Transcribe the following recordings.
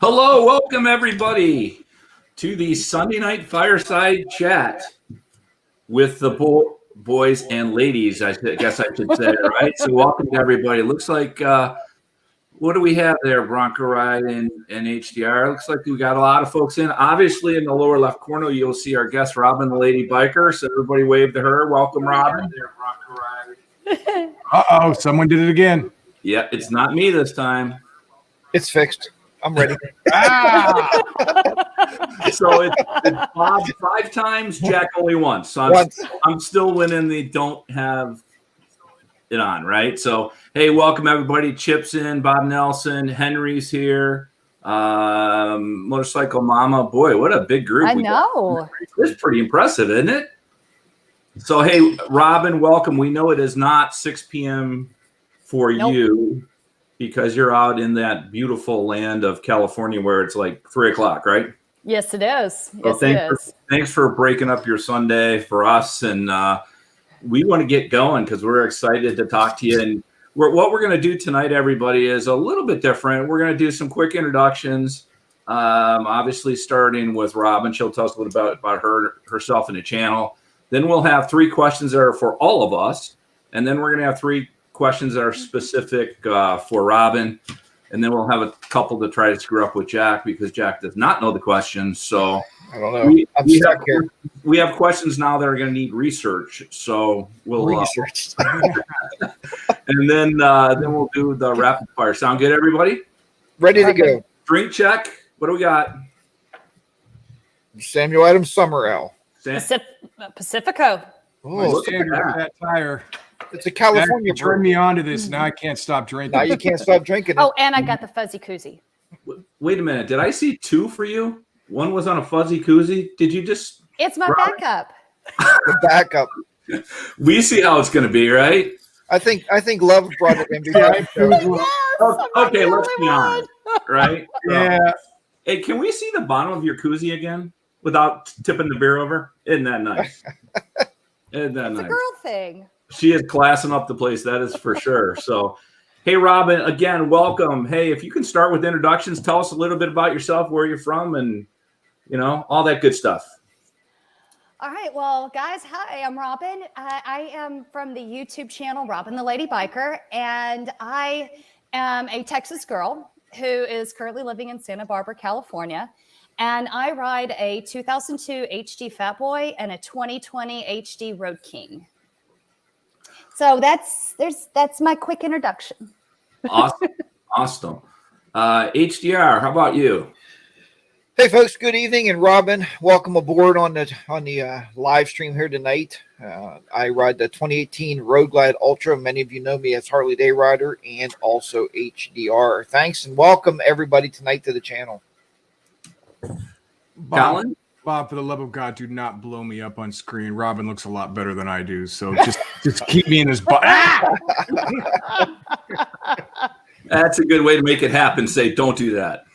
Hello, welcome everybody to the Sunday Night Fireside Chat with the boys and ladies, I guess I should say, right? So welcome to everybody. It looks like, what do we have there, Broncoride and HDR? It looks like we got a lot of folks in. Obviously, in the lower left corner, you'll see our guest, Robin, the lady biker. So everybody wave to her. Welcome, Robin. Uh-oh, someone did it again. Yeah, it's not me this time. It's fixed. I'm ready. So it's Bob 5 times, Jack only once. So I'm still winning the don't have it on, right? So, hey, welcome everybody. Chip's in, Bob Nelson, Henry's here, Motorcycle Mama. Boy, what a big group. I know. It's pretty impressive, isn't it? So, hey, Robin, welcome. We know it is not 6 p.m. for you, because you're out in that beautiful land of California where it's like 3 o'clock, right? Yes, it is. Yes, thanks for breaking up your Sunday for us. And we want to get going because we're excited to talk to you. And what we're going to do tonight, everybody, is a little bit different. We're going to do some quick introductions, obviously starting with Robin. She'll tell us a little about herself and the channel. Then we'll have 3 questions that are for all of us. And then we're going to have 3 questions that are specific for Robin, and then we'll have a couple to try to screw up with Jack because Jack does not know the questions. So I don't know. We have questions now that are going to need research. So we'll research, and then we'll do the rapid fire. Sound good, everybody? Ready to go. Drink check. What do we got? Samuel Adams Summer Ale. Pacifico. Oh, look at that tire. It's a California. Turn me on to this. Now I can't stop drinking. Now you can't stop drinking. Oh, and I got the fuzzy koozie. Wait a minute. Did I see 2 for you? One was on a fuzzy koozie. Did you just? It's my backup. The backup. We see how it's going to be, right? I think Love brought it in. Yes, okay, let's be honest, right? Yeah. Hey, can we see the bottom of your koozie again without tipping the beer over? Isn't that nice? Isn't that It's nice? a girl thing. She is classing up the place, that is for sure. So, hey, Robin, again, welcome. Hey, if you can start with introductions, tell us a little bit about yourself, where you're from, and, all that good stuff. All right. Well, guys, hi, I'm Robin. I am from the YouTube channel, Robin the Lady Biker, and I am a Texas girl who is currently living in Santa Barbara, California. And I ride a 2002 HD Fat Boy and a 2020 HD Road King. So that's my quick introduction. Awesome. HDR, how about you? Hey folks, good evening, and Robin, welcome aboard on the live stream here tonight. I ride the 2018 Road Glide Ultra. Many of you know me as HarleyDayRider and also HDR. Thanks and welcome everybody tonight to the channel. Colin? Bob, for the love of God, do not blow me up on screen. Robin looks a lot better than I do, so just keep me in his butt. That's a good way to make it happen. Say, don't do that.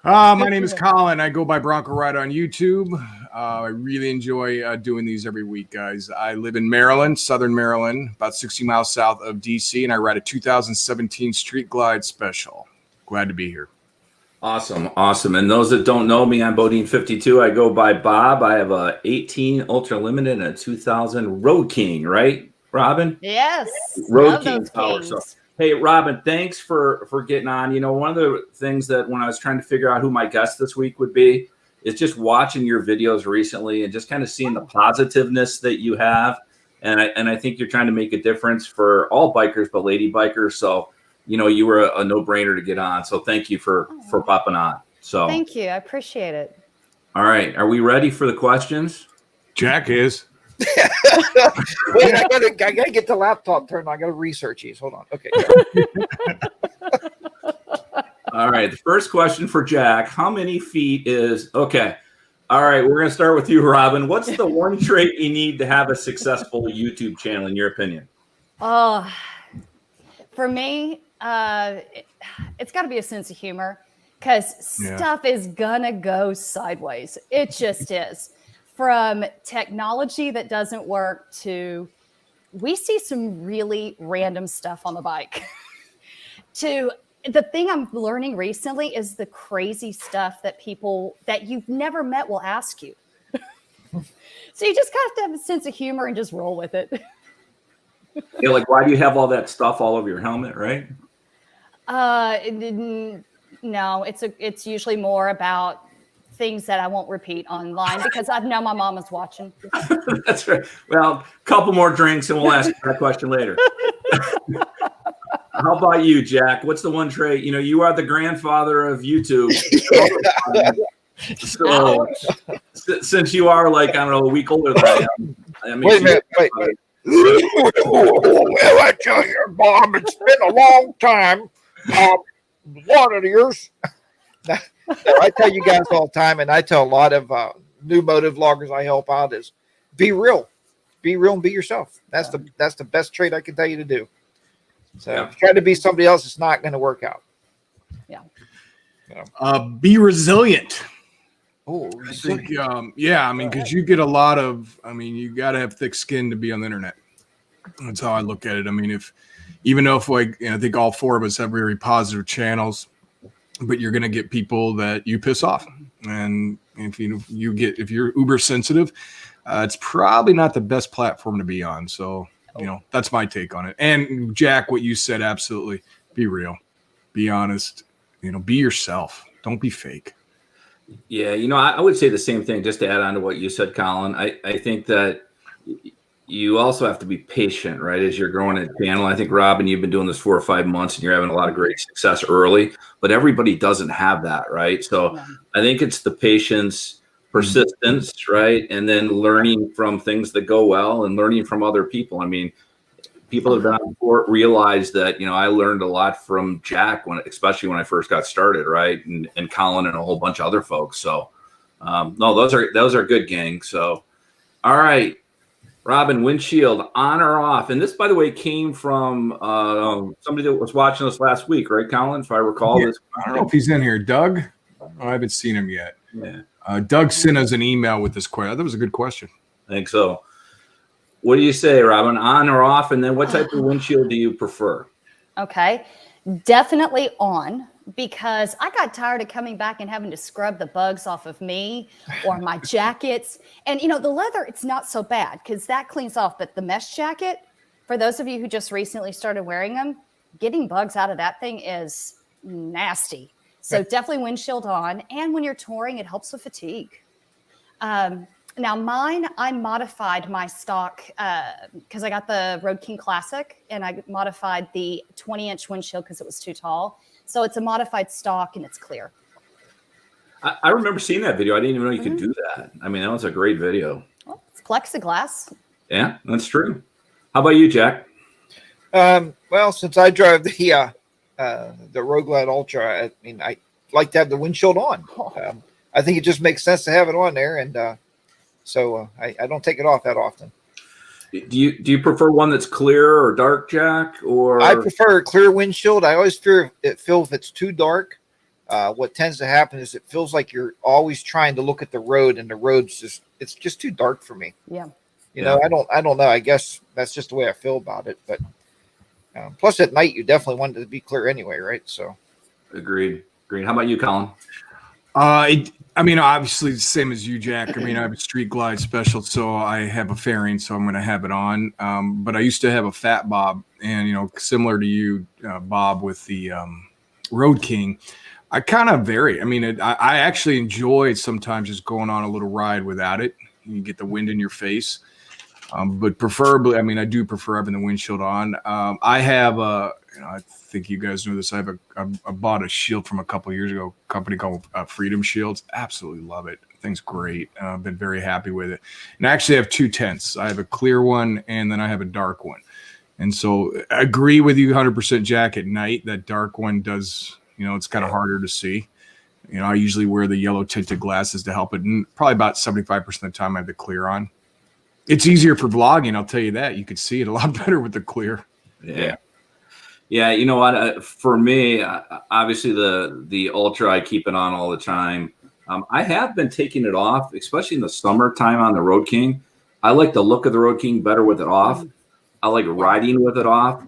My name is Colin. I go by Broncoride on YouTube. I really enjoy doing these every week, guys. I live in Maryland, Southern Maryland, about 60 miles south of DC, and I ride a 2017 Street Glide Special. Glad to be here. Awesome. And those that don't know me, I'm Bodine 52. I go by Bob. I have a 18 Ultra Limited and a 2000 Road King, right, Robin? Yes. Road King power. So, hey, Robin, thanks for getting on. One of the things that when I was trying to figure out who my guest this week would be is just watching your videos recently and just kind of seeing the positiveness that you have. And I think you're trying to make a difference for all bikers, but lady bikers. So, you were a no-brainer to get on. So thank you for popping on. So thank you. I appreciate it. All right. Are we ready for the questions? Jack is. Wait, I gotta get the laptop turned on. I gotta research these. Hold on. Okay. All right. The first question for Jack: how many feet is okay? All right. We're gonna start with you, Robin. What's the one trait you need to have a successful YouTube channel, in your opinion? Oh, for me, it's got to be a sense of humor because stuff is gonna go sideways. It just is. From technology that doesn't work to, we see some really random stuff on the bike, to the thing I'm learning recently is the crazy stuff that people that you've never met will ask you. So you just kind of have to have a sense of humor and just roll with it. Yeah, like why do you have all that stuff all over your helmet, right? No, it's usually more about things that I won't repeat online because I know my mom is watching. That's right. Well, a couple more drinks and we'll ask that question later. How about you, Jack? What's the one trait? You know, you are the grandfather of YouTube. So, since you are like, I don't know, a week older than I am. Wait a minute. Wait. Well, I tell you, Bob, it's been a long time. One of yours. I tell you guys all the time, and I tell a lot of new motive vloggers I help out is be real. Be real and be yourself. That's the best trait I can tell you to do. So if you try to be somebody else, it's not going to work out. Yeah. Be resilient. Oh, I think, because you get a lot of, you got to have thick skin to be on the internet. That's how I look at it. Even though I think all four of us have very positive channels, but you're going to get people that you piss off. And if you're uber sensitive, it's probably not the best platform to be on. So, that's my take on it. And Jack, what you said, absolutely. Be real, be honest, be yourself. Don't be fake. Yeah, I would say the same thing, just to add on to what you said, Colin. I think that you also have to be patient, right, as you're growing a channel. I think, Robin, you've been doing this 4 or 5 months, and you're having a lot of great success early, but everybody doesn't have that, right? So I think it's the patience, persistence, right, and then learning from things that go well and learning from other people. People that have been on before realize that, I learned a lot from Jack, especially when I first got started, right? And Colin and a whole bunch of other folks. So, no, those are good, gang. So, all right, Robin, Windshield, on or off? And this, by the way, came from somebody that was watching us last week, right, Colin? If I recall this. I don't know if he's in here. Doug? I haven't seen him yet. Yeah. Doug sent us an email with this question. That was a good question. I think so. What do you say, Robin? On or off? And then what type of windshield do you prefer? Okay. Definitely on, because I got tired of coming back and having to scrub the bugs off of me or my jackets. And, the leather, it's not so bad because that cleans off. But the mesh jacket, for those of you who just recently started wearing them, getting bugs out of that thing is nasty. So definitely windshield on. And when you're touring, it helps with fatigue. Now mine, I modified my stock because I got the Road King Classic and I modified the 20-inch windshield because it was too tall. So it's a modified stock and it's clear. I remember seeing that video. I didn't even know you could do that. That was a great video. Well, it's plexiglass. Yeah, that's true. How about you, Jack? Well, since I drive the Road Glide Ultra, I like to have the windshield on. I think it just makes sense to have it on there, and so I don't take it off that often. Do you prefer one that's clear or dark, Jack? Or I prefer a clear windshield. I always feel if it's too dark, what tends to happen is it feels like you're always trying to look at the road, and the road's it's just too dark for me. Yeah. I don't know. I guess that's just the way I feel about it. But plus, at night, you definitely want it to be clear anyway, right? So, agreed. How about you, Colin? Obviously the same as you, Jack. I have a Street Glide Special, so I have a fairing, so I'm going to have it on. But I used to have a Fat Bob, and similar to you, Bob, with the Road King. I kind of vary. I actually enjoy sometimes just going on a little ride without it. You get the wind in your face. But preferably, I do prefer having the windshield on. I have I think you guys know this. I bought a shield from a couple of years ago, a company called Freedom Shields. Absolutely love it. Thing's great. I've been very happy with it. And I actually have two tents. I have a clear one, and then I have a dark one. And so I agree with you 100%, Jack. At night, that dark one does, it's kind of harder to see. I usually wear the yellow tinted glasses to help it. And probably about 75% of the time I have the clear on. It's easier for vlogging, I'll tell you that. You could see it a lot better with the clear. Yeah. Yeah, you know what? For me, obviously the Ultra, I keep it on all the time. I have been taking it off, especially in the summertime on the Road King. I like the look of the Road King better with it off. I like riding with it off.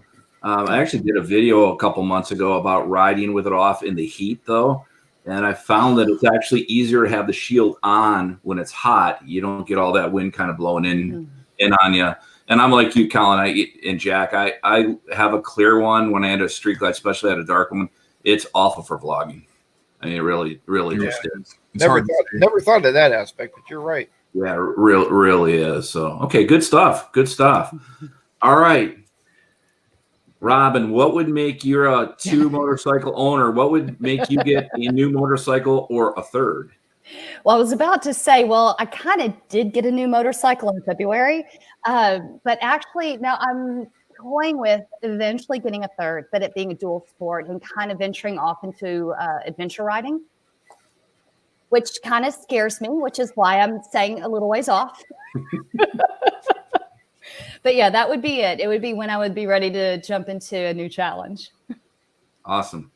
I actually did a video a couple months ago about riding with it off in the heat, though. And I found that it's actually easier to have the shield on when it's hot. You don't get all that wind kind of blowing in on you. And I'm like you, Colin, and Jack. I have a clear one when I had a street glide, especially at a dark one. It's awful for vlogging. I mean, it really just is. Never thought of that aspect, but you're right. Yeah, really is. So, okay, good stuff. Good stuff. All right. Robin, what would make you're a 2 motorcycle owner? What would make you get a new motorcycle or a third? Well, I was about to say, I kind of did get a new motorcycle in February, but actually now I'm toying with eventually getting a third, but it being a dual sport and kind of venturing off into adventure riding, which kind of scares me, which is why I'm saying a little ways off. But yeah, that would be it. It would be when I would be ready to jump into a new challenge. Awesome.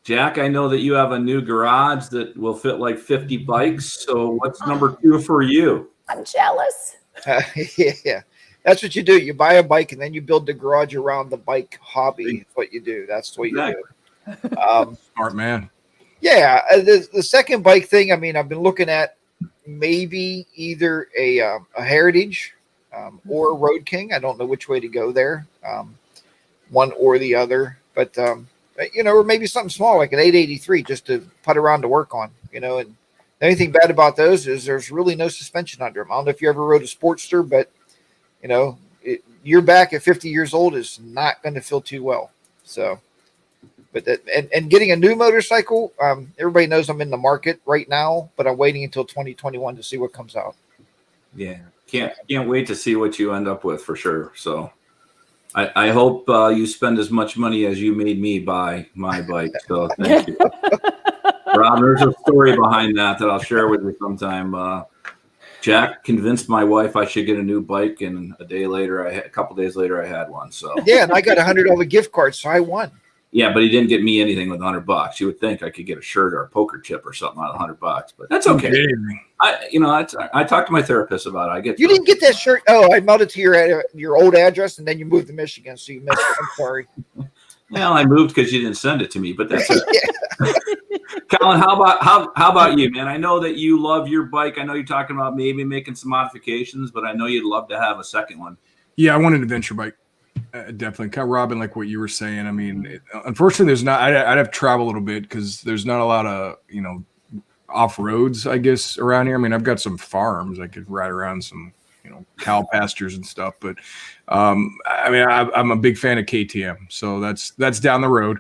Jack, I know that you have a new garage that will fit like 50 bikes. So what's number 2 for you? I'm jealous. Yeah, that's what you do. You buy a bike and then you build the garage around the bike hobby. That's what you do. That's what you do. Smart man. Yeah, the second bike thing. I mean, I've been looking at maybe either a Heritage or a Road King. I don't know which way to go there, one or the other. But or maybe something small like an 883 just to put around to work on. And the only thing bad about those is there's really no suspension under them. I don't know if you ever rode a Sportster, but your back at 50 years old is not going to feel too well. So. But and getting a new motorcycle, everybody knows I'm in the market right now, but I'm waiting until 2021 to see what comes out. Yeah, can't wait to see what you end up with for sure. So I hope you spend as much money as you made me buy my bike. So thank you, Rob. There's a story behind that I'll share with you sometime. Jack convinced my wife I should get a new bike, and a couple days later, I had one. So yeah, and I got $100 gift card, so I won. Yeah, but he didn't get me anything with $100. You would think I could get a shirt or a poker chip or something out of $100, but that's okay. I talked to my therapist about it. You didn't get that shirt. Oh, I mailed it to your old address, and then you moved to Michigan, so you missed it. I'm sorry. Well, I moved because you didn't send it to me, but that's it. Colin, how about you, man? I know that you love your bike. I know you're talking about maybe making some modifications, but I know you'd love to have a second one. Yeah, I want an adventure bike. Definitely. Kind of, Robin, like what you were saying. I mean, unfortunately, there's not. I'd have to travel a little bit because there's not a lot of off roads, I guess, around here. I mean, I've got some farms. I could ride around some cow pastures and stuff. But I mean, I'm a big fan of KTM, so that's down the road.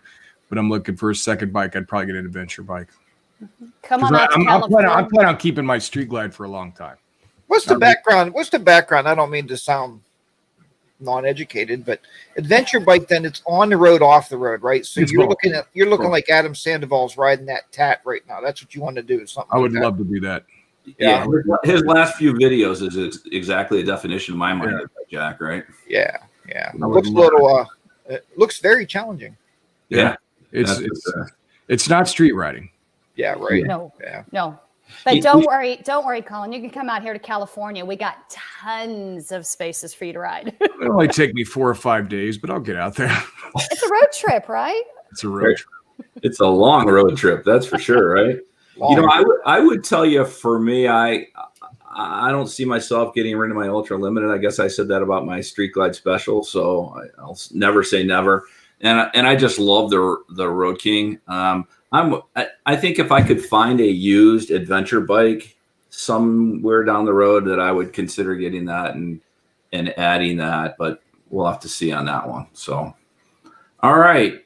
But I'm looking for a second bike. I'd probably get an adventure bike. Come on, I'm planning on keeping my street glide for a long time. What's the background? What's the background? I don't mean to sound non-educated, but adventure bike, then it's on the road, off the road, right? So you're looking like Adam Sandoval's riding that Tat right now. That's what you want to do. Something I would love to do that. Yeah, his last few videos is exactly a definition in my mind of Jack, right? Yeah. It looks a little. It looks very challenging. Yeah, it's not street riding. Yeah, right. No. Yeah. No. But don't worry, Colin. You can come out here to California. We got tons of spaces for you to ride. It'll only take me 4 or 5 days, but I'll get out there. It's a road trip, right? It's a road trip. It's a long road trip, that's for sure, right? I would tell you, for me, I don't see myself getting rid of my Ultra Limited. I guess I said that about my Street Glide Special, so I'll never say never. And I just love the Road King. I think if I could find a used adventure bike somewhere down the road, that I would consider getting that and adding that, but we'll have to see on that one. So, all right,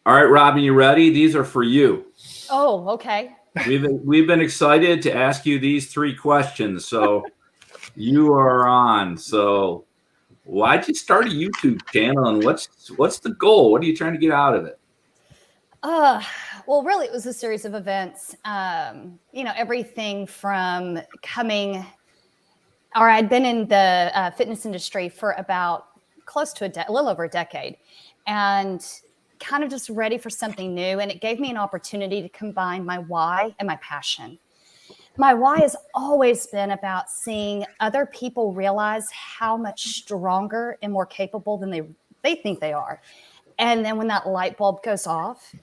Robin, you ready? These are for you. Oh, okay. We've been excited to ask you these 3 questions, so you are on. So, why'd you start a YouTube channel, and what's the goal? What are you trying to get out of it? Well, really, it was a series of events. Everything from I'd been in the fitness industry for about close to a little over a decade, and kind of just ready for something new. And it gave me an opportunity to combine my why and my passion. My why has always been about seeing other people realize how much stronger and more capable than They think they are. And then when that light bulb goes off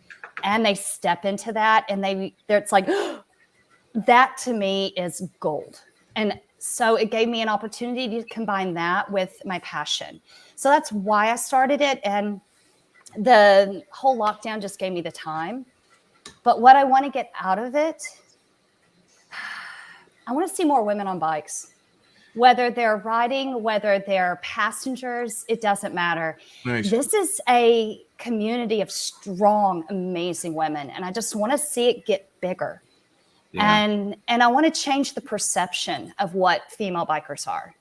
and they step into that and it's like, that to me is gold. And so it gave me an opportunity to combine that with my passion. So that's why I started it. And the whole lockdown just gave me the time. But what I want to get out of it, I want to see more women on bikes. Whether they're riding, whether they're passengers, it doesn't matter. Nice. This is a community of strong, amazing women. And I just want to see it get bigger. Yeah. And I want to change the perception of what female bikers are.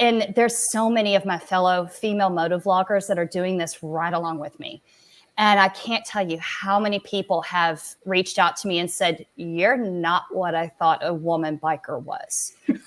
And there's so many of my fellow female motovloggers that are doing this right along with me. And I can't tell you how many people have reached out to me and said, "You're not what I thought a woman biker was." And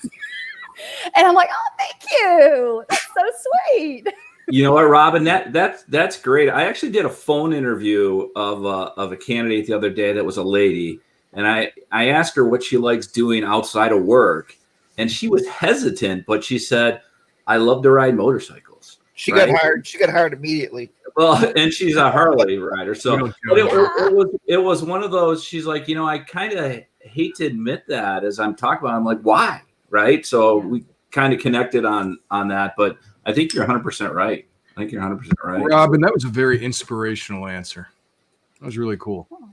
I'm like, "Oh, thank you. That's so sweet." You know what, Robin? That's great. I actually did a phone interview of a candidate the other day that was a lady, and I asked her what she likes doing outside of work, and she was hesitant, but she said, "I love to ride motorcycles." She got hired. She got hired immediately. Well, and she's a Harley rider, so it was one of those. She's like, I kind of hate to admit that as I'm talking about. I'm like, why? Right? So we kind of connected on that, but I think you're 100% right. I think you're 100% right. Robin, that was a very inspirational answer. That was really cool. Oh,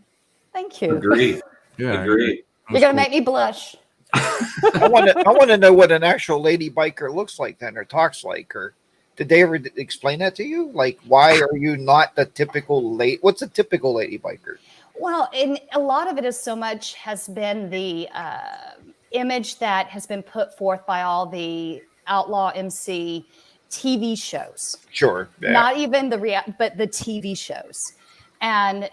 thank you. Agreed. Yeah, agreed. You're gonna make me blush. I want to know what an actual lady biker looks like then, or talks like, or did they ever explain that to you? Like, why are you not the typical lady? What's a typical lady biker? Well, and a lot of it is so much has been the image that has been put forth by all the outlaw MC TV shows. Sure. Yeah. Not even but the TV shows. And,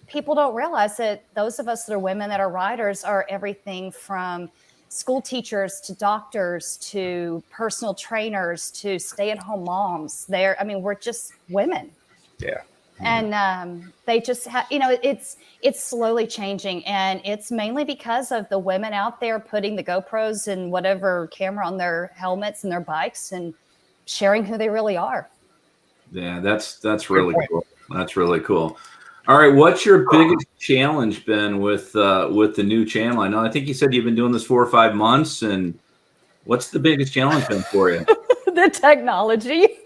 people don't realize that those of us that are women that are riders are everything from school teachers to doctors to personal trainers to stay-at-home moms. We're just women. Yeah. And they just have, it's slowly changing. And it's mainly because of the women out there putting the GoPros and whatever camera on their helmets and their bikes and sharing who they really are. Yeah, that's really cool. That's really cool. All right, what's your biggest challenge been with the new channel? I think you said you've been doing this 4 or 5 months, and what's the biggest challenge been for you? The technology.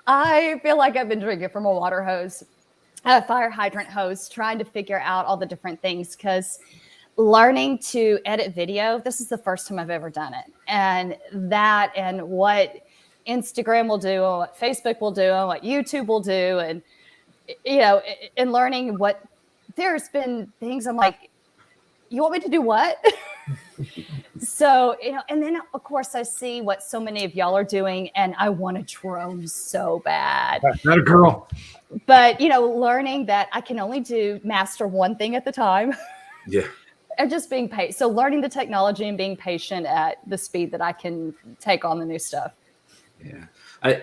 I feel like I've been drinking from a water hose, a fire hydrant hose, trying to figure out all the different things, because learning to edit video, this is the first time I've ever done it. And what Instagram will do, and what Facebook will do, and what YouTube will do, and and learning what there's been things I'm like, you want me to do what? So, and then of course I see what so many of y'all are doing, and I want a drone so bad. Not a girl. But, learning that I can only master one thing at the time. Yeah. And just being patient. So learning the technology and being patient at the speed that I can take on the new stuff. Yeah. I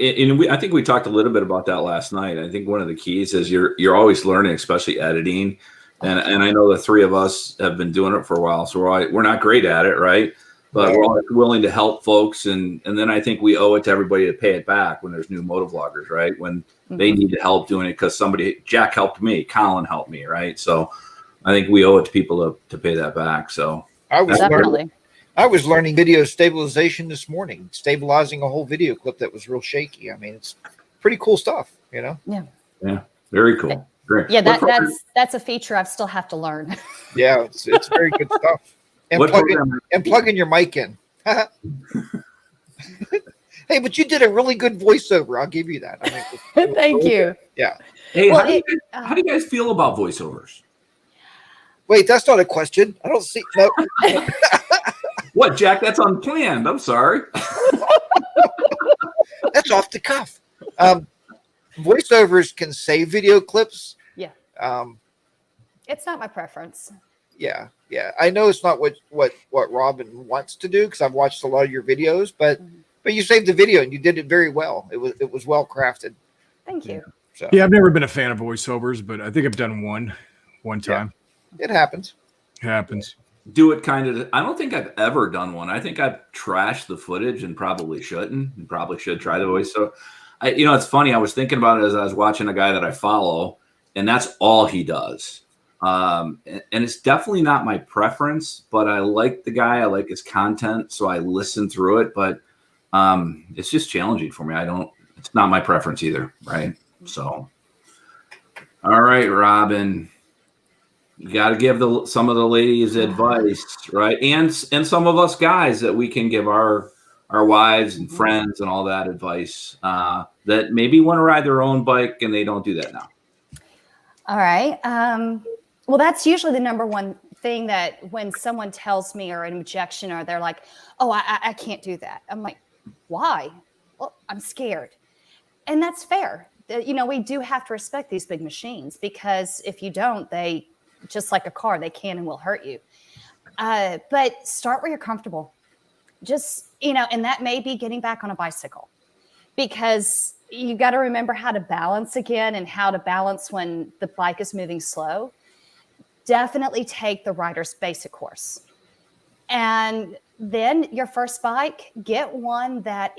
think we talked a little bit about that last night. I think one of the keys is you're always learning, especially editing. And I know the three of us have been doing it for a while, so we're not great at it, right? But we're always willing to help folks, and then I think we owe it to everybody to pay it back when there's new motovloggers, right? When they need help doing it, because Jack helped me, Colin helped me, right? So I think we owe it to people to pay that back. So I was learning video stabilization this morning, stabilizing a whole video clip that was real shaky. It's pretty cool stuff, Yeah. Yeah. Very cool. Great. Yeah, that's a feature I still have to learn. Yeah, it's very good stuff. And plugging your mic in. Hey, but you did a really good voiceover. I'll give you that. Thank you. Good. Yeah. Hey, how do you guys feel about voiceovers? Wait, that's not a question. I don't see. No. What, Jack? That's unplanned. I'm sorry. That's off the cuff. Voiceovers can save video clips. Yeah. It's not my preference. Yeah. I know it's not what Robin wants to do, because I've watched a lot of your videos, but you saved the video and you did it very well. It was well crafted. Thank you. So. Yeah, I've never been a fan of voiceovers, but I think I've done one time. Yeah. It happens. It happens. do it kind of. I don't think I've ever done one. I think I've trashed the footage and probably shouldn't. And probably should try the voice. So, it's funny. I was thinking about it as I was watching a guy that I follow, and that's all he does. And it's definitely not my preference, but I like the guy. I like his content, so I listen through it. But it's just challenging for me. It's not my preference either, right? So, all right, Robin, you got to give some of the ladies advice, right? And some of us guys that we can give our wives and friends and all that advice that maybe want to ride their own bike and they don't do that now. All right. Well, that's usually the number one thing that when someone tells me or an objection or they're like, oh, I can't do that. I'm like, why? Well, I'm scared. And that's fair. We do have to respect these big machines because if you don't, they, just like a car, they can and will hurt you. But start where you're comfortable. Just, and that may be getting back on a bicycle because you got to remember how to balance again and how to balance when the bike is moving slow. Definitely take the rider's basic course. And then your first bike, get one that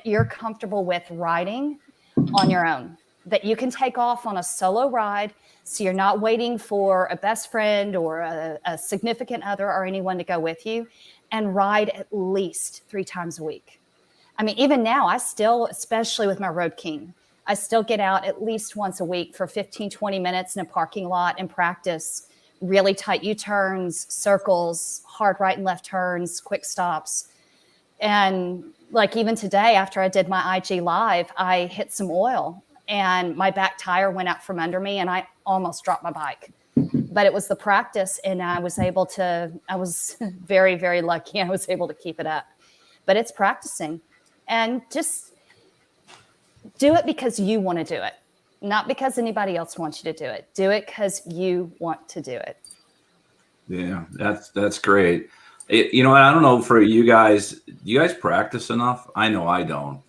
you're comfortable with riding on your own, that you can take off on a solo ride. So you're not waiting for a best friend or a significant other or anyone to go with you, and ride at least 3 times a week. I mean, even now, I still, especially with my Road King, I still get out at least once a week for 15, 20 minutes in a parking lot and practice really tight U-turns, circles, hard right and left turns, quick stops. And like even today, after I did my IG Live, I hit some oil and my back tire went out from under me and I almost dropped my bike. But it was the practice and I was very, very lucky. I was able to keep it up. But it's practicing and just do it because you want to do it, not because anybody else wants you to do it. Do it because you want to do it. Yeah, that's great. I don't know for you guys practice enough? I know I don't.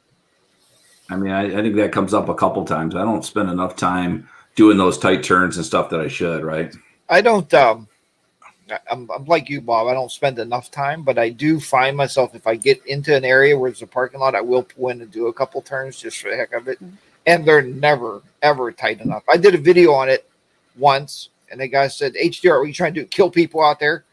I mean, I think that comes up a couple times. I don't spend enough time doing those tight turns and stuff that I should, right? I don't, I'm like you, Bob. I don't spend enough time, but I do find myself, if I get into an area where there's a parking lot, I will pull in and do a couple turns just for the heck of it. And they're never, ever tight enough. I did a video on it once, and the guy said, HDR, what are you trying to do? Kill people out there?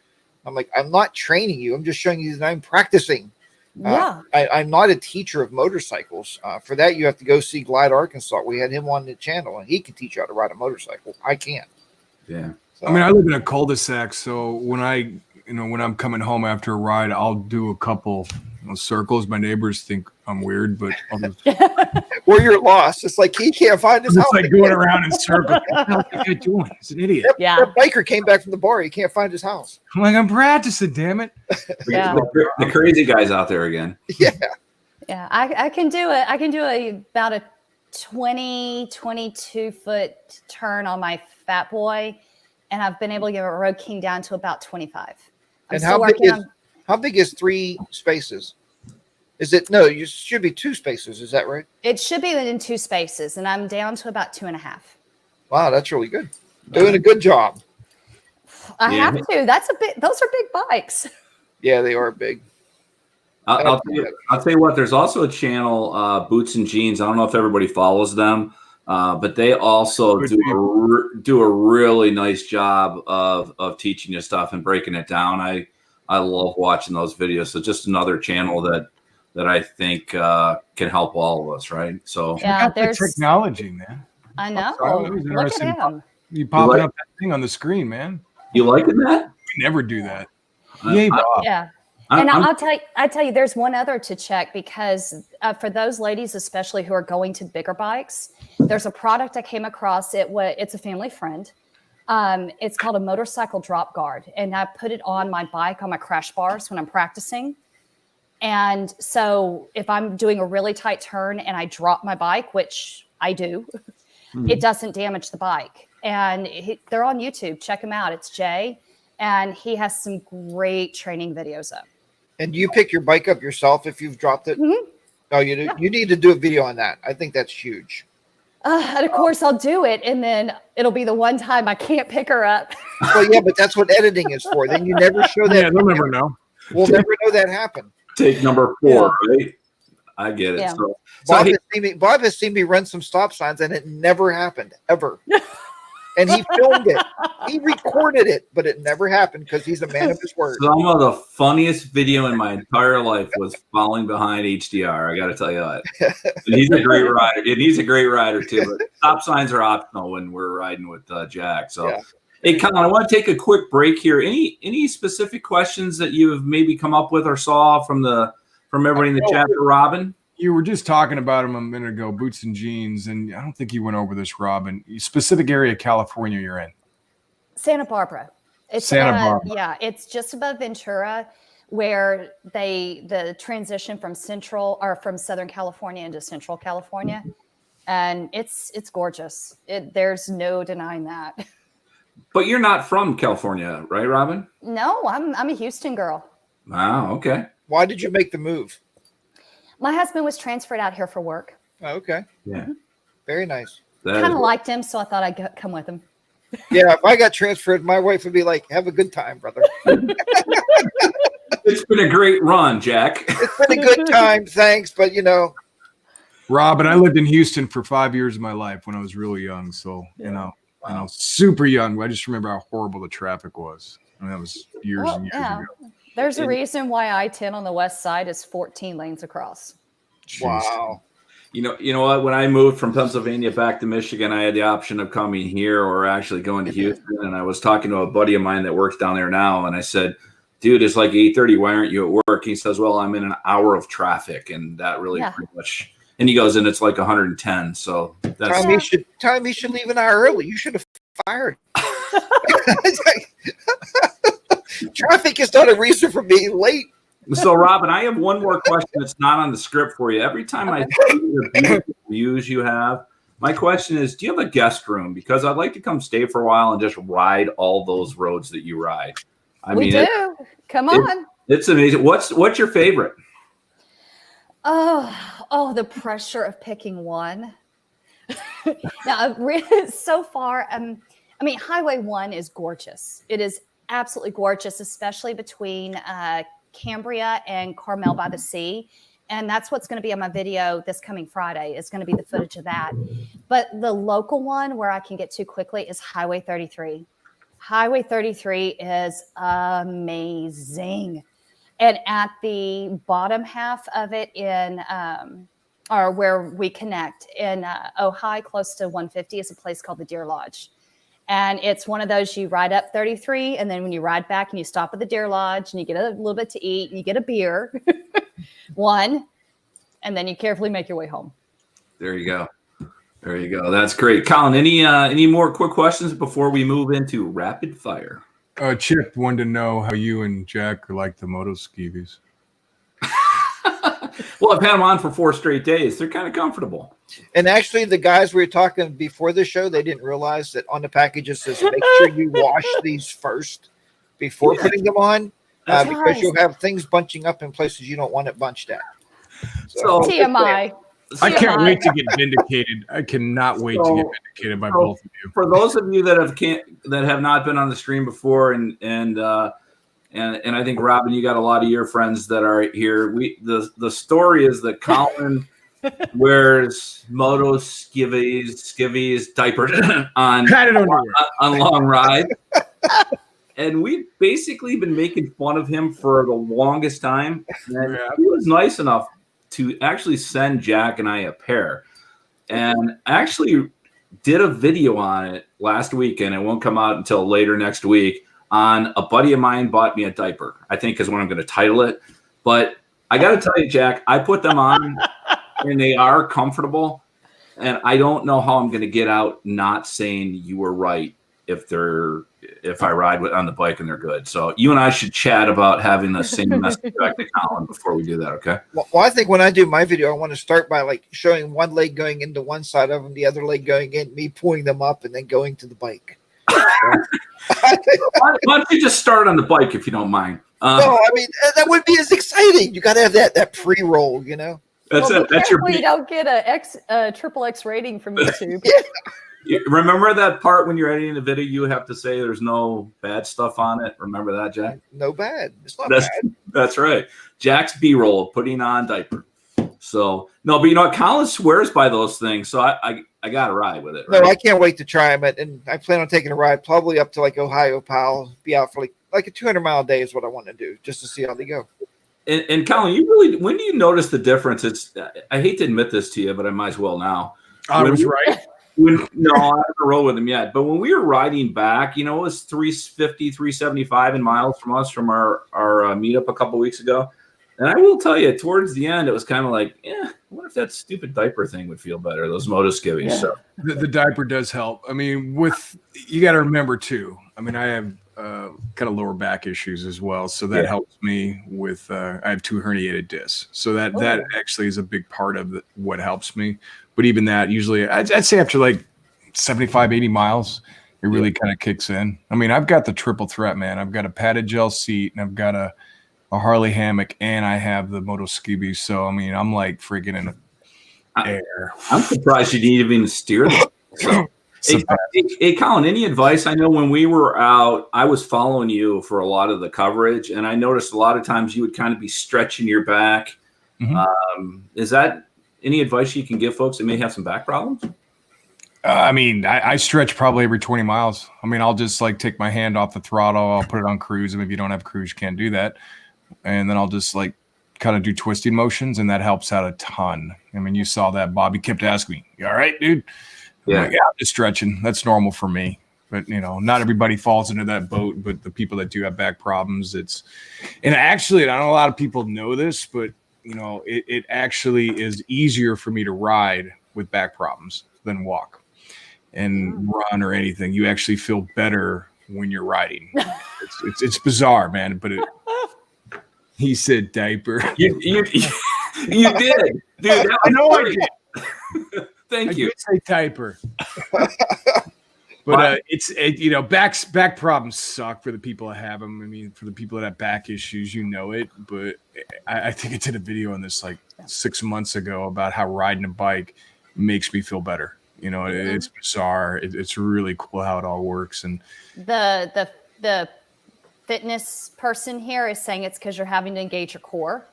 I'm like, I'm not training you. I'm just showing you that I'm practicing. Yeah. I'm not a teacher of motorcycles. For that, you have to go see Glide Arkansas. We had him on the channel, and he can teach you how to ride a motorcycle. I can't. Yeah. I mean, I live in a cul-de-sac, so when I'm coming home after a ride, I'll do a couple circles. My neighbors think I'm weird, but I'll just or you're lost. It's like he can't find his house. It's like going around in circles. What the hell is he doing? He's an idiot. Yeah. That biker came back from the bar. He can't find his house. I'm like, I'm practicing, damn it. Yeah. The crazy guys out there again. Yeah. Yeah. I can do it. I can do about a 22 foot turn on my Fat Boy. And I've been able to get a Road King down to about 25. And how big is 3 spaces? Is it, no, you should be 2 spaces. Is that right? It should be in 2 spaces and I'm down to about 2.5. Wow. That's really good. Doing a good job. I have to. Those are big bikes. Yeah, they are big. I'll tell you what, there's also a channel, Boots and Jeans. I don't know if everybody follows them. But they also do a really nice job of teaching you stuff and breaking it down. I love watching those videos. So just another channel that I think can help all of us, right? So yeah, there's technology, man. I know. Look at him. You popping up that thing on the screen, man. You liking that? We never do that. Yeah. And I'll tell you, there's one other to check because for those ladies, especially who are going to bigger bikes, there's a product I came across. It's a family friend. It's called a motorcycle drop guard. And I put it on my bike on my crash bars when I'm practicing. And so if I'm doing a really tight turn and I drop my bike, which I do, it doesn't damage the bike. And they're on YouTube. Check them out. It's Jay. And he has some great training videos up. And do you pick your bike up yourself if you've dropped it? Mm-hmm. Oh, you do? Yeah. You need to do a video on that. I think that's huge. And of course, I'll do it, and then it'll be the one time I can't pick her up. Well, yeah, but that's what editing is for. Then you never show that. Yeah, they'll never know. We'll never know that happened. Take number 4, right? I get it. Yeah. So Bob has seen me run some stop signs, and it never happened ever. And he filmed it. He recorded it, but it never happened because he's a man of his word. some of the funniest video in my entire life was falling behind HDR. I got to tell you that. And he's a great rider. And he's a great rider too. But stop signs are optional when we're riding with Jack. So, Yeah. hey, Colin, I want to take a quick break here. Any specific questions that you have maybe come up with or saw from everybody in the chat for Robin? You were just talking about him a minute ago, boots and jeans, and I don't think you went over this, Robin. Specific area of California you're in? Santa Barbara. It's Santa Barbara. Yeah, it's just above Ventura, where the transition from Southern California into Central California, and it's gorgeous. There's no denying that. But you're not from California, right, Robin? No, I'm a Houston girl. Wow. Okay. Why did you make the move? My husband was transferred out here for work. Oh, okay. Yeah. Very nice. That Kind is- of liked him, so I thought I'd come with him. Yeah, if I got transferred, my wife would be like, have a good time, brother. It's been a great run, Jack. It's been a good time, thanks. But, Robin, I lived in Houston for 5 years of my life when I was really young. So, super young. I just remember how horrible the traffic was. I mean, that was years and years ago. There's a reason why I-10 on the west side is 14 lanes across. Jeez. wow. You know what? When I moved from Pennsylvania back to Michigan, I had the option of coming here or actually going to Houston. And I was talking to a buddy of mine that works down there now, and I said, "Dude, it's like 8:30. Why aren't you at work?" He says, "Well, I'm in an hour of traffic," and that really pretty much. And he goes, "And it's like 110." So that's Time he should leave an hour early. You should have fired. Traffic is not a reason for being late. So, Robin, I have one more question that's not on the script for you. Every time I see the beautiful views you have, my question is, do you have a guest room? Because I'd like to come stay for a while and just ride all those roads that you ride. We do. Come on. It's amazing. What's your favorite? Oh, the pressure of picking one. Now, so far, Highway 1 is gorgeous. It is absolutely gorgeous, especially between Cambria and Carmel by the Sea. And that's what's going to be on my video this coming Friday. Is going to be the footage of that. But the local one where I can get to quickly is Highway 33. Highway 33 is amazing. And at the bottom half of it or where we connect in Ojai, close to 150, is a place called the Deer Lodge. And it's one of those, you ride up 33, and then when you ride back and you stop at the Deer Lodge and you get a little bit to eat and you get a beer, and then you carefully make your way home. There you go. There you go. That's great. Colin, any more quick questions before we move into rapid fire? Chip wanted to know how you and Jack are like the moto skivvies. Well, I've had them on for 4 straight days. They're kind of comfortable. And actually, the guys we were talking before the show, they didn't realize that on the package it says, make sure you wash these first before putting them on, because you'll have things bunching up in places you don't want it bunched at. So TMI. I can't wait to get vindicated. I cannot wait to get vindicated by both of you. For those of you that have not been on the stream before, and I think, Robin, you got a lot of your friends that are here. The story is that Colin wears moto skivvies diapers on long ride. And we've basically been making fun of him for the longest time. And he was nice enough to actually send Jack and I a pair. And I actually did a video on it last week, and it won't come out until later next week, on a buddy of mine bought me a diaper, I think is what I'm going to title it. But I got to tell you, Jack, I put them on and they are comfortable. And I don't know how I'm going to get out not saying you were right if I ride on the bike and they're good. So you and I should chat about having the same message back to Colin before we do that, okay? Well, I think when I do my video, I want to start by like showing one leg going into one side of them, the other leg going in, me pulling them up, and then going to the bike. Why don't you just start on the bike if you don't mind? No, I mean, that would be as exciting. You got to have that pre-roll, you know? That's well, it. That's your. you don't get a triple X rating from YouTube. Remember that part when you're editing the video, you have to say there's no bad stuff on it. Remember that, Jack? No bad. It's not bad. That's right. Jack's B-roll, putting on diaper. So no, but you know what? Colin swears by those things, so I got to ride with it. Right? No, I can't wait to try them, and I plan on taking a ride probably up to like Ohio, Powell. Be out for like a 200-mile day is what I want to do, just to see how they go. And Colin, you really, when do you notice the difference? I hate to admit this to you, but I might as well now. I was right. No, I haven't rolled with him yet. But when we were riding back, you know, it was 350, 375 in miles from us from our meetup a couple weeks ago. And I will tell you, towards the end, it was kind of like, I wonder if that stupid diaper thing would feel better, those Motoskivvies. Yeah. So the diaper does help. I mean, you got to remember too. I mean, I have kind of lower back issues as well, so that helps me with. I have 2 herniated discs, so that actually is a big part of what helps me. But even that, usually, I'd say after like 75, 80 miles, it really kind of kicks in. I mean, I've got the triple threat, man. I've got a padded gel seat, and I've got a Harley hammock, and I have the Motoskivvies. So, I mean, I'm like freaking in the air. I'm surprised you didn't even steer them. So. Hey, Colin, any advice? I know when we were out, I was following you for a lot of the coverage, and I noticed a lot of times you would kind of be stretching your back. Mm-hmm. Is that any advice you can give folks that may have some back problems? I mean, I stretch probably every 20 miles. I mean, I'll just like take my hand off the throttle. I'll put it on cruise. And if you don't have cruise, you can't do that. And then I'll just like kind of do twisting motions, and that helps out a ton. I mean, you saw that. Bobby kept asking me, "You all right, dude?" Yeah, I'm just stretching. That's normal for me. But, you know, not everybody falls into that boat. But the people that do have back problems, and actually, I don't know a lot of people know this, but, you know, it actually is easier for me to ride with back problems than walk and run or anything. You actually feel better when you're riding. It's bizarre, man. But he said diaper. You did, dude. I know I did. Thank you. I did say diaper. But you know, back problems suck for the people that have them. I mean, for the people that have back issues, you know it. But I think I did a video on this like 6 months ago about how riding a bike makes me feel better. You know, it's bizarre. It's really cool how it all works. And the fitness person here is saying it's because you're having to engage your core,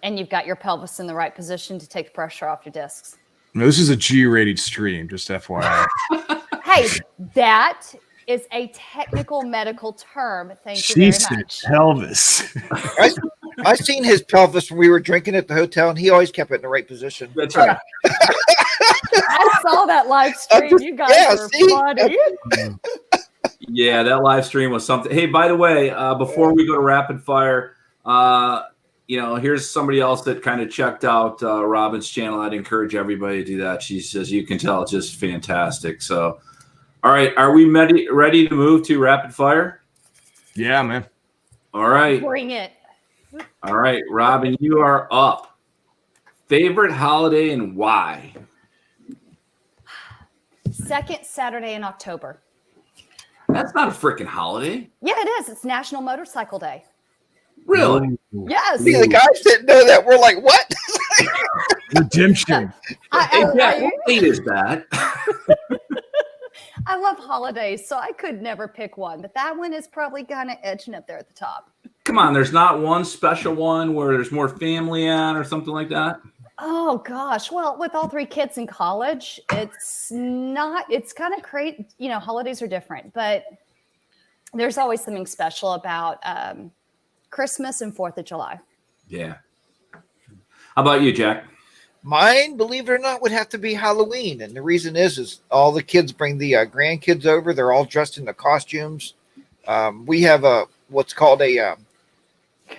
and you've got your pelvis in the right position to take the pressure off your discs. No, this is a G-rated stream, just FYI. Hey, that is a technical medical term. Thank you very much. Pelvis. I seen his pelvis when we were drinking at the hotel, and he always kept it in the right position. That's right. I saw that live stream. You guys are funny. Yeah, that live stream was something. Hey, by the way, before we go to rapid fire, you know, here's somebody else that kind of checked out Robin's channel. I'd encourage everybody to do that. She says, you can tell it's just fantastic. So, all right. Are we ready to move to rapid fire? Yeah, man. All right. Bring it. All right, Robin, you are up. Favorite holiday and why? Second Saturday in October. That's not a freaking holiday. Yeah, it is. It's National Motorcycle Day. Really? Yes. See, the guys didn't know that. We're like, what? Redemption. What date is that? I love holidays, so I could never pick one, but that one is probably kind of edging up there at the top. Come on, there's not one special one where there's more family at or something like that? Oh, gosh. Well, with all 3 kids in college, it's kind of crazy. You know, holidays are different, but there's always something special about Christmas and 4th of July. Yeah. How about you, Jack? Mine, believe it or not, would have to be Halloween. And the reason is all the kids bring the grandkids over. They're all dressed in the costumes. We have what's called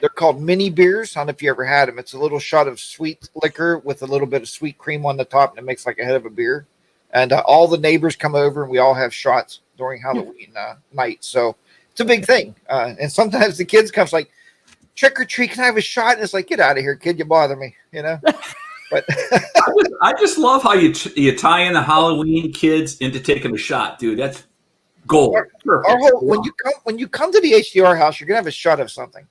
they're called mini beers. I don't know if you ever had them. It's a little shot of sweet liquor with a little bit of sweet cream on the top, and it makes like a head of a beer. And all the neighbors come over, and we all have shots during Halloween night. So it's a big thing. And sometimes the kids come like, trick or treat, can I have a shot? And it's like, get out of here, kid. You bother me, you know? But I just love how you tie in the Halloween kids into taking a shot, dude. That's gold. When you come to the HDR house, you're gonna have a shot of something.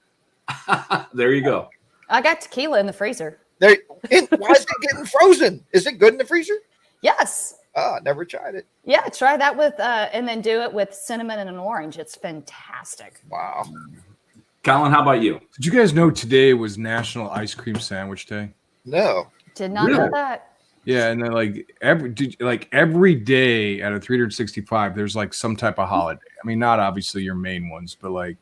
There you go. I got tequila in the freezer. Why is it getting frozen? Is it good in the freezer? Yes. Oh, never tried it. Yeah, try that with, and then do it with cinnamon and an orange. It's fantastic. Wow. Colin, how about you? Did you guys know today was National Ice Cream Sandwich Day? No. Did not know that. Yeah, and then every day out of 365, there's like some type of holiday. I mean, not obviously your main ones, but like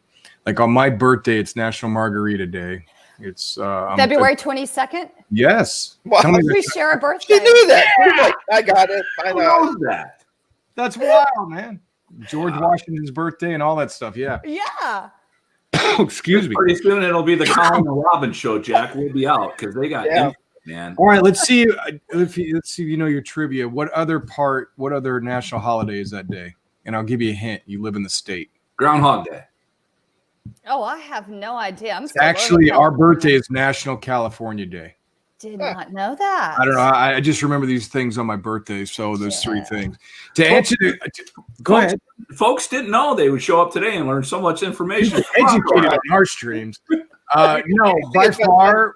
on my birthday, it's National Margarita Day. It's February 22nd. Yes. Wow. We share a birthday. She knew that. You're like, I got it. I Who know. knows that? That's wild, man. George Washington's birthday and all that stuff. Yeah. Yeah. Excuse me. Pretty soon it'll be the Colin and Robin show, Jack. We'll be out because they got Yeah. man. All right, let's see. Let's see if you know your trivia. What other national holiday is that day? And I'll give you a hint. You live in the state. Groundhog Day. Oh, I have no idea. I'm still Actually, learning our California. birthday is National California Day. Did not know that. I don't know. I just remember these things on my birthday. So those three Yeah. things. To answer go ahead. Folks didn't know they would show up today and learn so much information. Educated on our streams. No, by far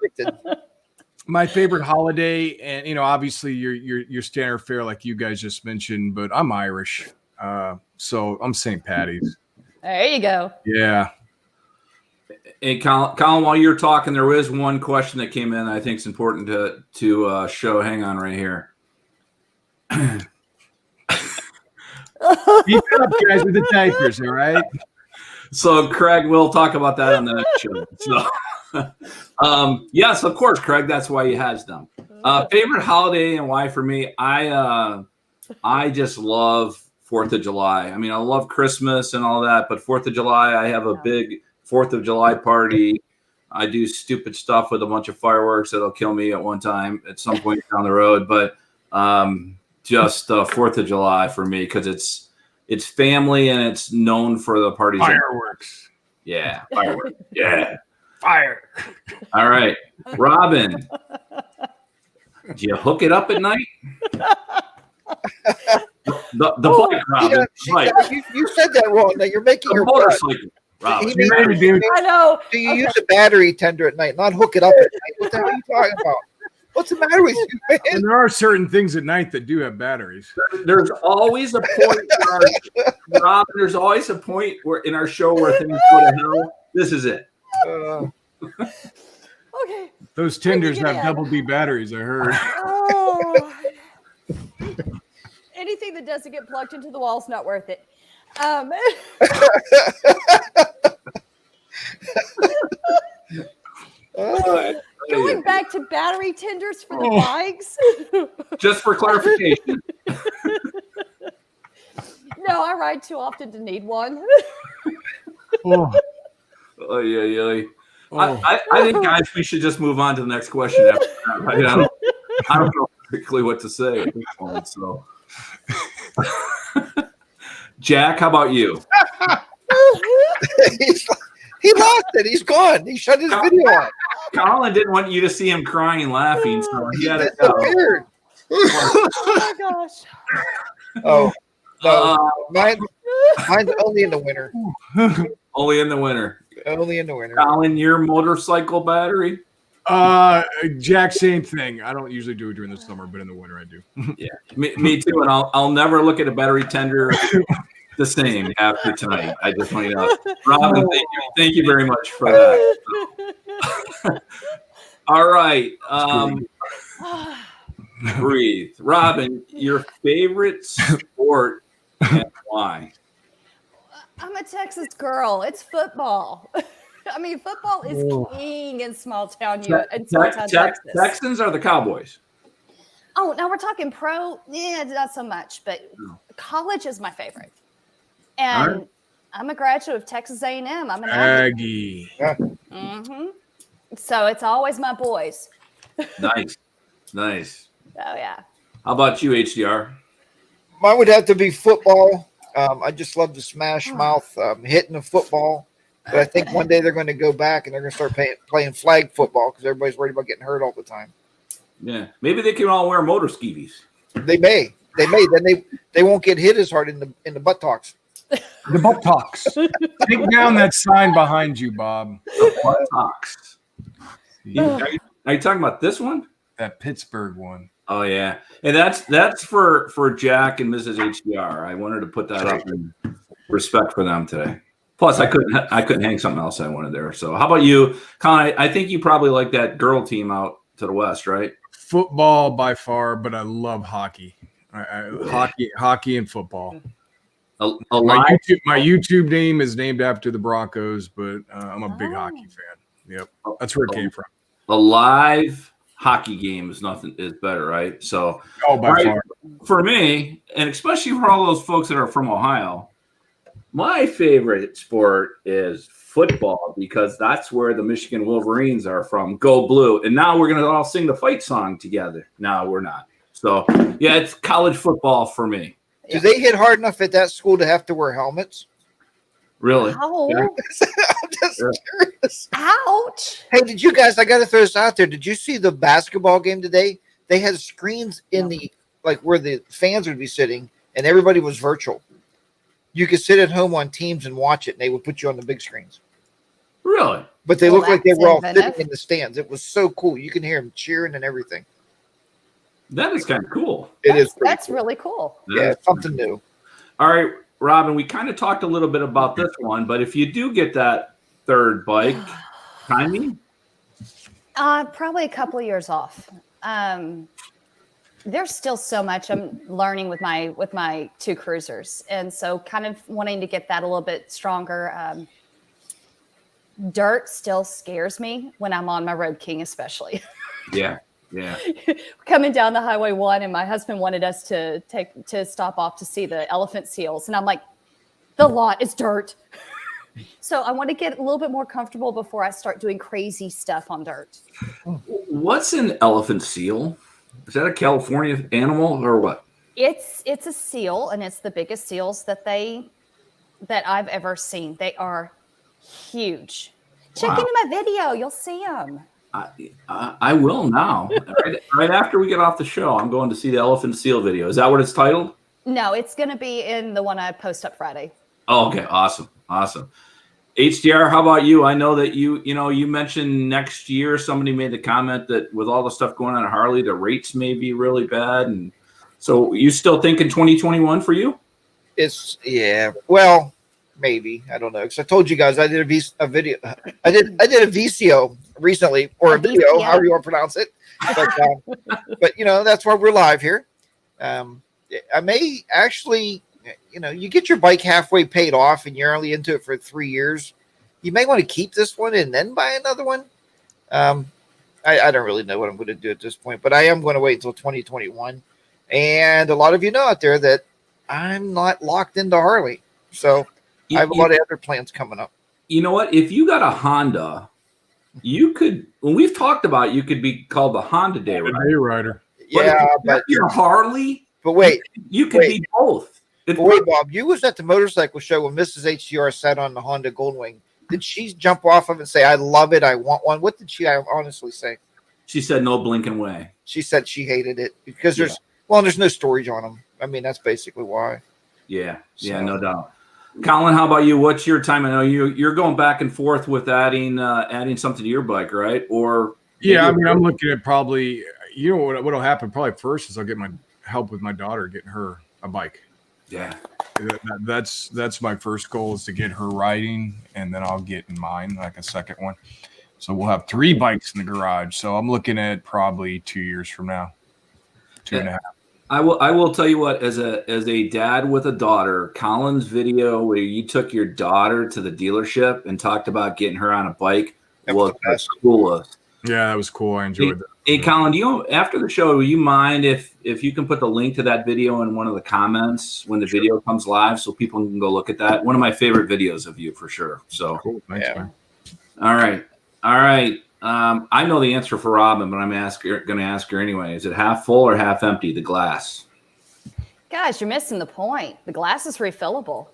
my favorite holiday, and obviously your standard fare like you guys just mentioned, but I'm Irish, so I'm St. Patty's. There you go. Yeah. Hey, Colin, while you're talking, there is one question that came in I think is important to show. Hang on right here. Keep it up, guys, with the diapers, all right? So, Craig, we'll talk about that on the next show. So, yes, of course, Craig, that's why he has them. Favorite holiday and why for me, I just love 4th of July. I mean, I love Christmas and all that, but 4th of July, I have a big 4th of July party. I do stupid stuff with a bunch of fireworks that'll kill me at one time at some point down the road. But just 4th of July for me because it's family and it's known for the parties. Fireworks. Yeah, fireworks. Yeah, Fire. all right, Robin. Do you hook it up at night? The bike, Robin. Bike. You said that wrong. Now you're making The your motorcycle, Robin. He made- I know. Do you use a battery tender at night, not hook it up at night? What the hell are you talking about? What's the matter with you, man? And there are certain things at night that do have batteries. There's always a point, Robin. There's always a point where in our show where things go to hell. This is it. Okay. Those tenders Bring it have in. double D batteries, I heard. Oh. Anything that doesn't get plugged into the wall is not worth it. Going back to battery tenders for the bikes. Just for clarification. No, I ride too often to need one. Oh, Oh yeah. oh. I think, guys, we should just move on to the next question. After that, right? I don't know particularly what to say at this point. So, Jack, how about you? He lost it. He's gone. He shut his video off. Colin didn't want you to see him crying and laughing, so he had to That's so go. weird. Oh my gosh. Oh, no. Mine's only in the winter. Only in the winter. Only in the winter. Colin, your motorcycle battery? Jack, same thing. I don't usually do it during the summer, but in the winter I do. Yeah, me too. And I'll never look at a battery tender the same after tonight. I just want you to know. Robin, thank you very much for that. All right. Breathe. Robin, your favorite sport and why? I'm a Texas girl. It's football. I mean, football is king in small town Texas. Texans are the Cowboys. Oh, now we're talking pro. Yeah, not so much, but college is my favorite. And All right. I'm a graduate of Texas A&M. I'm an Aggie. Aggie. Mm-hmm. So it's always my boys. Nice. Oh yeah. How about you, HDR? Mine would have to be football. I just love the smash mouth hitting the football. But I think one day they're going to go back and they're going to start playing flag football because everybody's worried about getting hurt all the time. Yeah, maybe they can all wear motor skeevies. They may. Then they won't get hit as hard in the buttocks. The butt talks. Take down that sign behind you, Bob. The buttocks. Now Are you talking about this one? That Pittsburgh one. Oh yeah, and that's for Jack and Mrs. HDR. I wanted to put that up in respect for them today. Plus, I couldn't hang something else I wanted there. So, how about you, Colin? I think you probably like that girl team out to the west, right? Football by far, but I love hockey. Hockey and football. My YouTube name is named after the Broncos, but I'm a big hockey fan. Yep, that's where it came from. A live hockey game is better, right? So, by far. For me, and especially for all those folks that are from Ohio, my favorite sport is football because that's where the Michigan Wolverines are from. Go Blue! And now we're gonna all sing the fight song together. No, we're not. So, yeah, it's college football for me. Do they hit hard enough at that school to have to wear helmets? Really? Ow. I'm just curious. Ouch. Hey, did you guys, I got to throw this out there. Did you see the basketball game today? They had screens in the, like where the fans would be sitting, and everybody was virtual. You could sit at home on Teams and watch it, and they would put you on the big screens. Really? But they looked like they were all inventive. sitting in the stands. It was so cool. You can hear them cheering and everything. That is kind of cool. That's cool. Really cool. Yeah, something new. All right, Robin, we kind of talked a little bit about this one, but if you do get that third bike, timing? Probably a couple of years off. There's still so much I'm learning with my two cruisers, and so kind of wanting to get that a little bit stronger. Dirt still scares me when I'm on my Road King, especially. Yeah. Coming down the Highway 1, and my husband wanted us to stop off to see the elephant seals, and I'm like, the lot is dirt. So I want to get a little bit more comfortable before I start doing crazy stuff on dirt. What's an elephant seal? Is that a California animal or what? It's a seal, and it's the biggest seals that I've ever seen. They are huge. Check into my video; you'll see them. I will now. Right after we get off the show, I'm going to see the elephant seal video. Is that what it's titled? No, it's going to be in the one I post up Friday. Oh, okay. Awesome. HDR, how about you? I know that you mentioned next year somebody made the comment that with all the stuff going on at Harley, the rates may be really bad. And so you still thinking 2021 for you? Well, maybe. I don't know. Because I told you guys I did a video. I did a VCO recently, or a video, however you want to pronounce it. But that's why we're live here. I may actually, you get your bike halfway paid off and you're only into it for 3 years. You may want to keep this one and then buy another one. I don't really know what I'm going to do at this point, but I am going to wait until 2021. And a lot of you know out there that I'm not locked into Harley. So I have a lot of other plans coming up. You know what? If you got a Honda, you could, when we've talked about, you could be called the Honda Day-Rider. Yeah, but you're Harley. But wait, you could be both. Wait, Bob, you was at the motorcycle show when Mrs. HDR sat on the Honda Goldwing. Did she jump off of it and say, "I love it, I want one"? What did she honestly say? She said, "No blinking way." She said she hated it because there's no storage on them. I mean, that's basically why. Yeah, no doubt. Colin, how about you? What's your time? I know you're going back and forth with adding something to your bike, right? Or I'm looking at probably. What'll happen probably first is I'll get my help with my daughter getting her a bike. Yeah, that's my first goal is to get her riding, and then I'll get in mine like a second one. So we'll have 3 bikes in the garage. So I'm looking at probably 2 years from now, 2.5. I will tell you what, as a dad with a daughter, Colin's video where you took your daughter to the dealership and talked about getting her on a bike was the coolest. Yeah, that was cool. I enjoyed that. Hey, Colin, after the show, will you mind if you can put the link to that video in one of the comments when the video comes live so people can go look at that? One of my favorite videos of you for sure. So cool. Thanks, man. All right. I know the answer for Robin, but I'm going to ask her anyway. Is it half full or half empty, the glass? Guys, you're missing the point. The glass is refillable.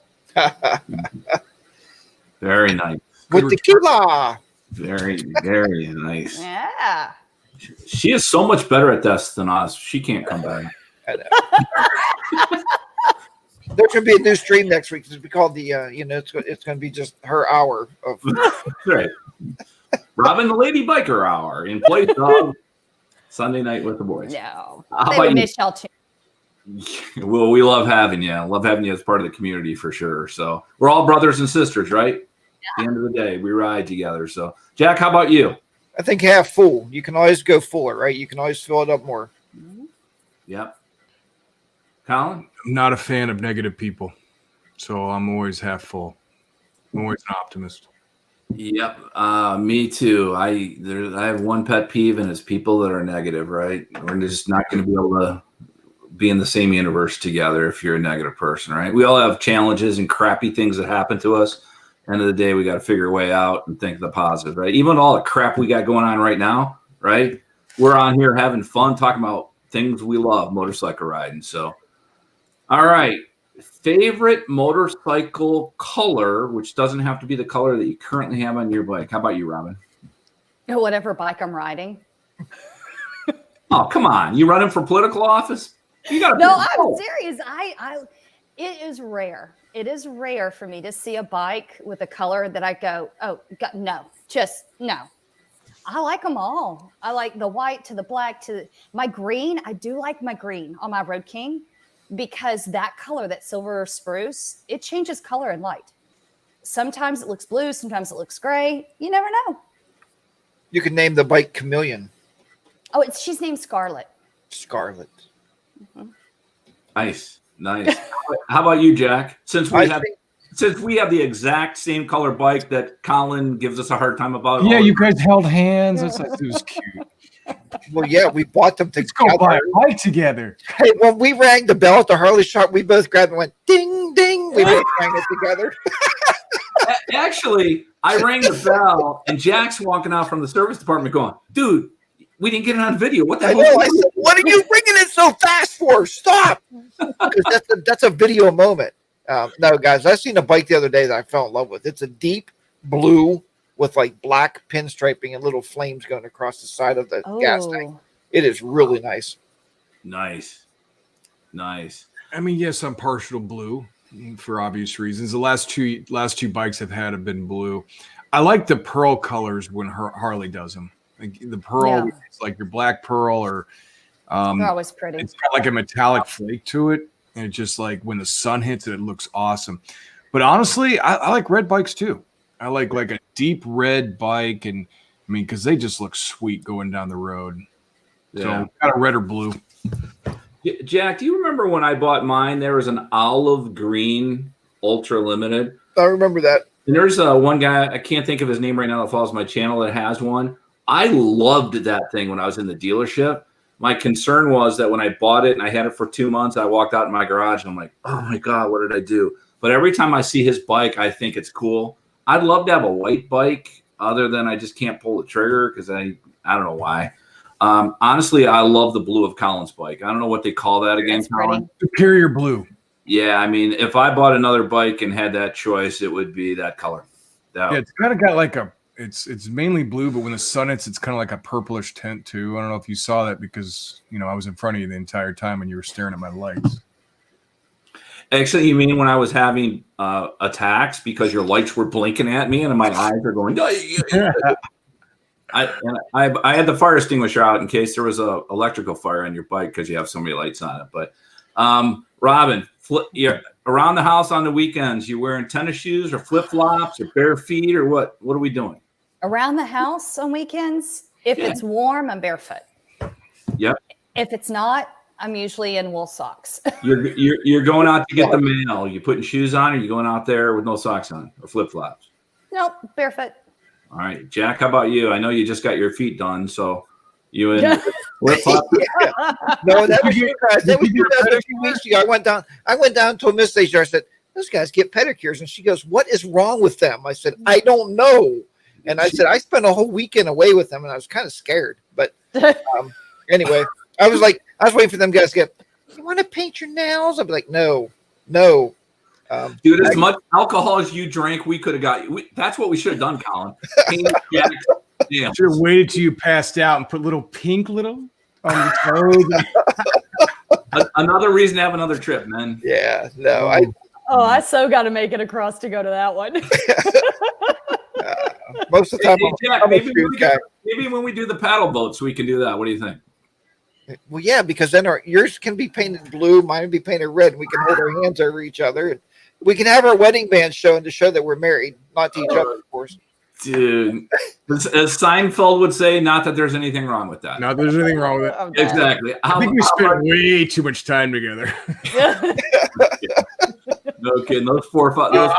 Very nice. With tequila. Very, very nice. Yeah. She is so much better at this than us. She can't come back. There's going to be a new stream next week. It's going to be called it's going to be just her hour of. Right. Robin the Lady Biker Hour in place of Sunday Night with the Boys. No, How they about would you? miss y'all too. Well, we love having you. Love having you as part of the community for sure. So we're all brothers and sisters, right? At the end of the day, we ride together. So, Jack, how about you? I think half full. You can always go fuller, right? You can always fill it up more. Yep. Colin? I'm not a fan of negative people, so I'm always half full. I'm always an optimist. Yep. Me too. I have one pet peeve, and it's people that are negative, right? We're just not going to be able to be in the same universe together if you're a negative person, right? We all have challenges and crappy things that happen to us. End of the day, we got to figure a way out and think the positive, right? Even all the crap we got going on right now, right? We're on here having fun, talking about things we love, motorcycle riding. So, all right. Favorite motorcycle color, which doesn't have to be the color that you currently have on your bike. How about you, Robin? Whatever bike I'm riding. Oh, come on. You running for political office? You got No, I'm serious. It is rare. It is rare for me to see a bike with a color that I go, oh, God, no, just no. I like them all. I like the white to the black to my green. I do like my green on my Road King because that color, that silver spruce, it changes color and light. Sometimes it looks blue. Sometimes it looks gray. You never know. You can name the bike Chameleon. Oh, she's named Scarlet. Scarlet. Mm-hmm. Nice. How about you, Jack? Since we have the exact same color bike that Colin gives us a hard time about. Yeah, you guys held hands. It was cute. Well, yeah, we bought them Let's together. go buy a bike together. Hey, when we rang the bell at the Harley shop, we both grabbed and went ding, ding. We both rang it together. Actually, I rang the bell, and Jack's walking out from the service department going, dude, we didn't get it on video. What the I hell? know. I said, what are you ringing it so fast for? Stop. Because that's a video moment. No, guys, I seen a bike the other day that I fell in love with. It's a deep blue with like black pinstriping and little flames going across the side of the gas tank. It is really nice. Nice. I mean, yes, I'm partial to blue for obvious reasons. The last two bikes I've had have been blue. I like the pearl colors when Harley does them. Like the pearl, it's like your black pearl, or They're always pretty. it's got like a metallic flake to it, and it's just like when the sun hits it, it looks awesome. But honestly, I like red bikes too. I like a deep red bike, and I mean, because they just look sweet going down the road. Yeah. So got a red or blue. Jack, do you remember when I bought mine? There was an olive green ultra limited. I remember that. And there's one guy, I can't think of his name right now, that follows my channel that has one. I loved that thing when I was in the dealership. My concern was that when I bought it and I had it for 2 months, I walked out in my garage and I'm like, oh my God, what did I do? But every time I see his bike, I think it's cool. I'd love to have a white bike other than I just can't pull the trigger because I don't know why. Honestly, I love the blue of Colin's bike. I don't know what they call that again, Colin. Superior blue. Yeah, I mean, if I bought another bike and had that choice, it would be that color. Yeah, it's kind of got like it's mainly blue, but when the sun hits, it's kind of like a purplish tint too. I don't know if you saw that because I was in front of you the entire time and you were staring at my lights. Actually, you mean when I was having attacks because your lights were blinking at me and my eyes are going. I had the fire extinguisher out in case there was a electrical fire on your bike because you have so many lights on it. But Robin, around the house on the weekends, you wearing tennis shoes or flip flops or bare feet or what? What are we doing? Around the house on weekends, if it's warm, I'm barefoot. Yep. If it's not, I'm usually in wool socks. You're going out to get the mail. Are you putting shoes on or are you going out there with no socks on or flip flops? Nope, barefoot. All right, Jack, how about you? I know you just got your feet done, so you and flip flop. No, that was you guys. That was you guys a few weeks ago. I went down to a Miss Station. I said, "Those guys get pedicures," and she goes, "What is wrong with them?" I said, "I don't know." And I said, "I spent a whole weekend away with them, and I was kind of scared." But anyway, I was waiting for them guys to get. You want to paint your nails? I'd be like, "No." Dude, as much alcohol as you drank, we could have got you. That's what we should have done, Colin. Yeah. Should have waited till you passed out and put little pink on your toes. Another reason to have another trip, man. Yeah, no, I so got to make it across to go to that one. Most of the time, Hey, Jack, I'm a maybe food guy. when we do the paddle boats, we can do that. What do you think? Well, yeah, because then yours can be painted blue, mine can be painted red, and we can hold our hands over each other. And we can have our wedding band showing to show that we're married, not to each other, of course. Dude, as Seinfeld would say, not that there's anything wrong with that. No, there's anything wrong with it. I'm dead. Exactly. I think we spent way too much time together. No kidding. Those 4 or 5.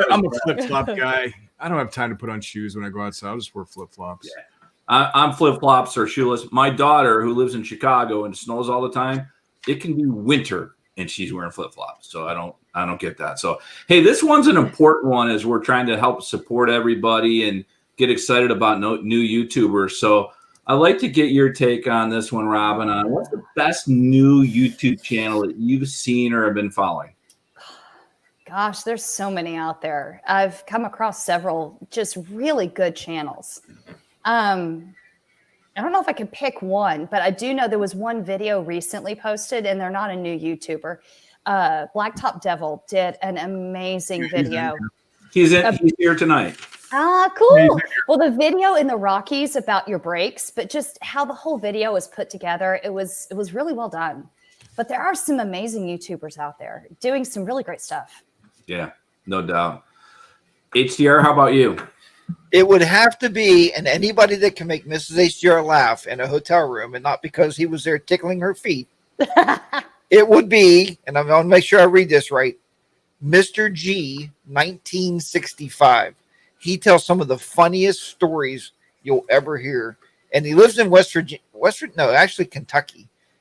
I'm a flip flop guy. I don't have time to put on shoes when I go outside. I'll just wear flip flops. Yeah. I'm flip flops or shoeless. My daughter, who lives in Chicago and it snows all the time, it can be winter and she's wearing flip flops. So I don't get that. So hey, this one's an important one as we're trying to help support everybody and get excited about new YouTubers. So I'd like to get your take on this one, Robin. On what's the best new YouTube channel that you've seen or have been following? Gosh, there's so many out there. I've come across several just really good channels. I don't know if I can pick one, but I do know there was one video recently posted, and they're not a new YouTuber. Blacktop Devil did an amazing video. He's here tonight. Ah, cool. Well, the video in the Rockies about your brakes, but just how the whole video was put together, it was really well done. But there are some amazing YouTubers out there doing some really great stuff. Yeah, no doubt. HDR, how about you? It would have to be, and anybody that can make Mrs. HDR laugh in a hotel room, and not because he was there tickling her feet, it would be, and I'm going to make sure I read this right, Mr. G 1965. He tells some of the funniest stories you'll ever hear, and he lives in Kentucky,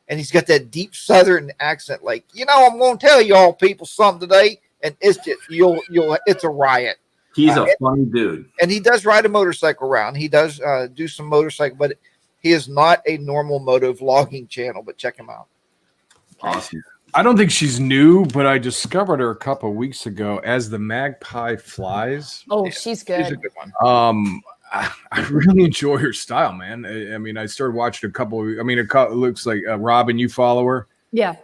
and he's got that deep Southern accent, like, I'm going to tell y'all people something today, and it's just it's a riot. He's a funny dude. And he does ride a motorcycle around. He does do some motorcycle, but he is not a normal moto vlogging channel, but check him out. Awesome. I don't think she's new, but I discovered her a couple of weeks ago as the Magpie Flies. Oh, she's good. She's a good one. I really enjoy her style, man. I mean, I started watching a couple. It looks like Robin, you follow her. Yeah.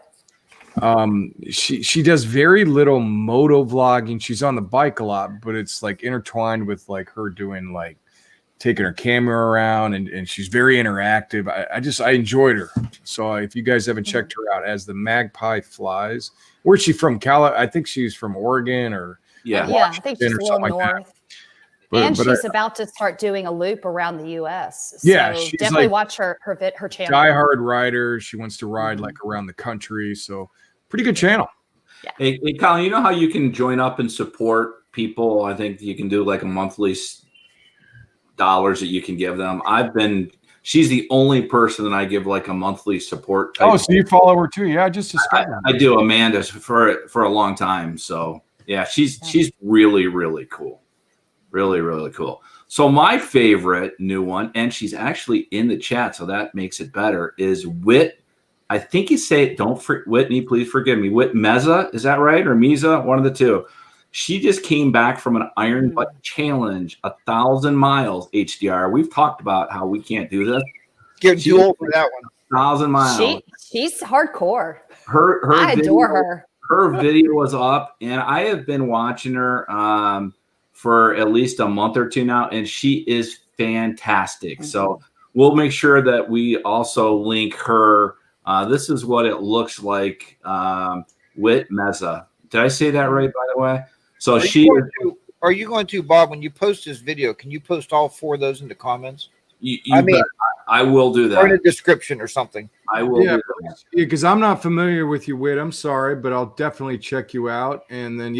She does very little moto vlogging. She's on the bike a lot, but it's like intertwined with like her doing like taking her camera around, and she's very interactive. I enjoyed her. So if you guys haven't checked her out as the Magpie Flies, where's she from? I think she's from Oregon or I think she's a little north. Like and she's about to start doing a loop around the U.S. So yeah, she's definitely like watch her channel. Diehard rider. She wants to ride like around the country. So pretty good channel. Yeah. Hey, Colin, you know how you can join up and support people? I think you can do like a monthly dollars that you can give them. She's the only person that I give like a monthly support. Oh, so you follow her too? Yeah, just discovered. I do. Amanda for a long time. So yeah, she's really, really cool. Really, really cool. So my favorite new one, and she's actually in the chat, so that makes it better, is Whit. I think you say it. Whitney, please forgive me. Whit Meza, is that right? Or Meza? One of the two. She just came back from an Iron Butt challenge, 1,000 miles, HDR. We've talked about how we can't do this. Get too old for that one. 1,000 miles. She's hardcore. I adore her. Her video was up, and I have been watching her for at least a month or two now, and she is fantastic. Mm-hmm. So we'll make sure that we also link her. This is what it looks like. Whit Meza. Did I say that right, by the way? So are you going to, Bob, when you post this video, can you post all 4 of those in the comments? I will do that. Or in a description or something. I will do that. Yeah, because I'm not familiar with you, Whit. I'm sorry, but I'll definitely check you out. And then,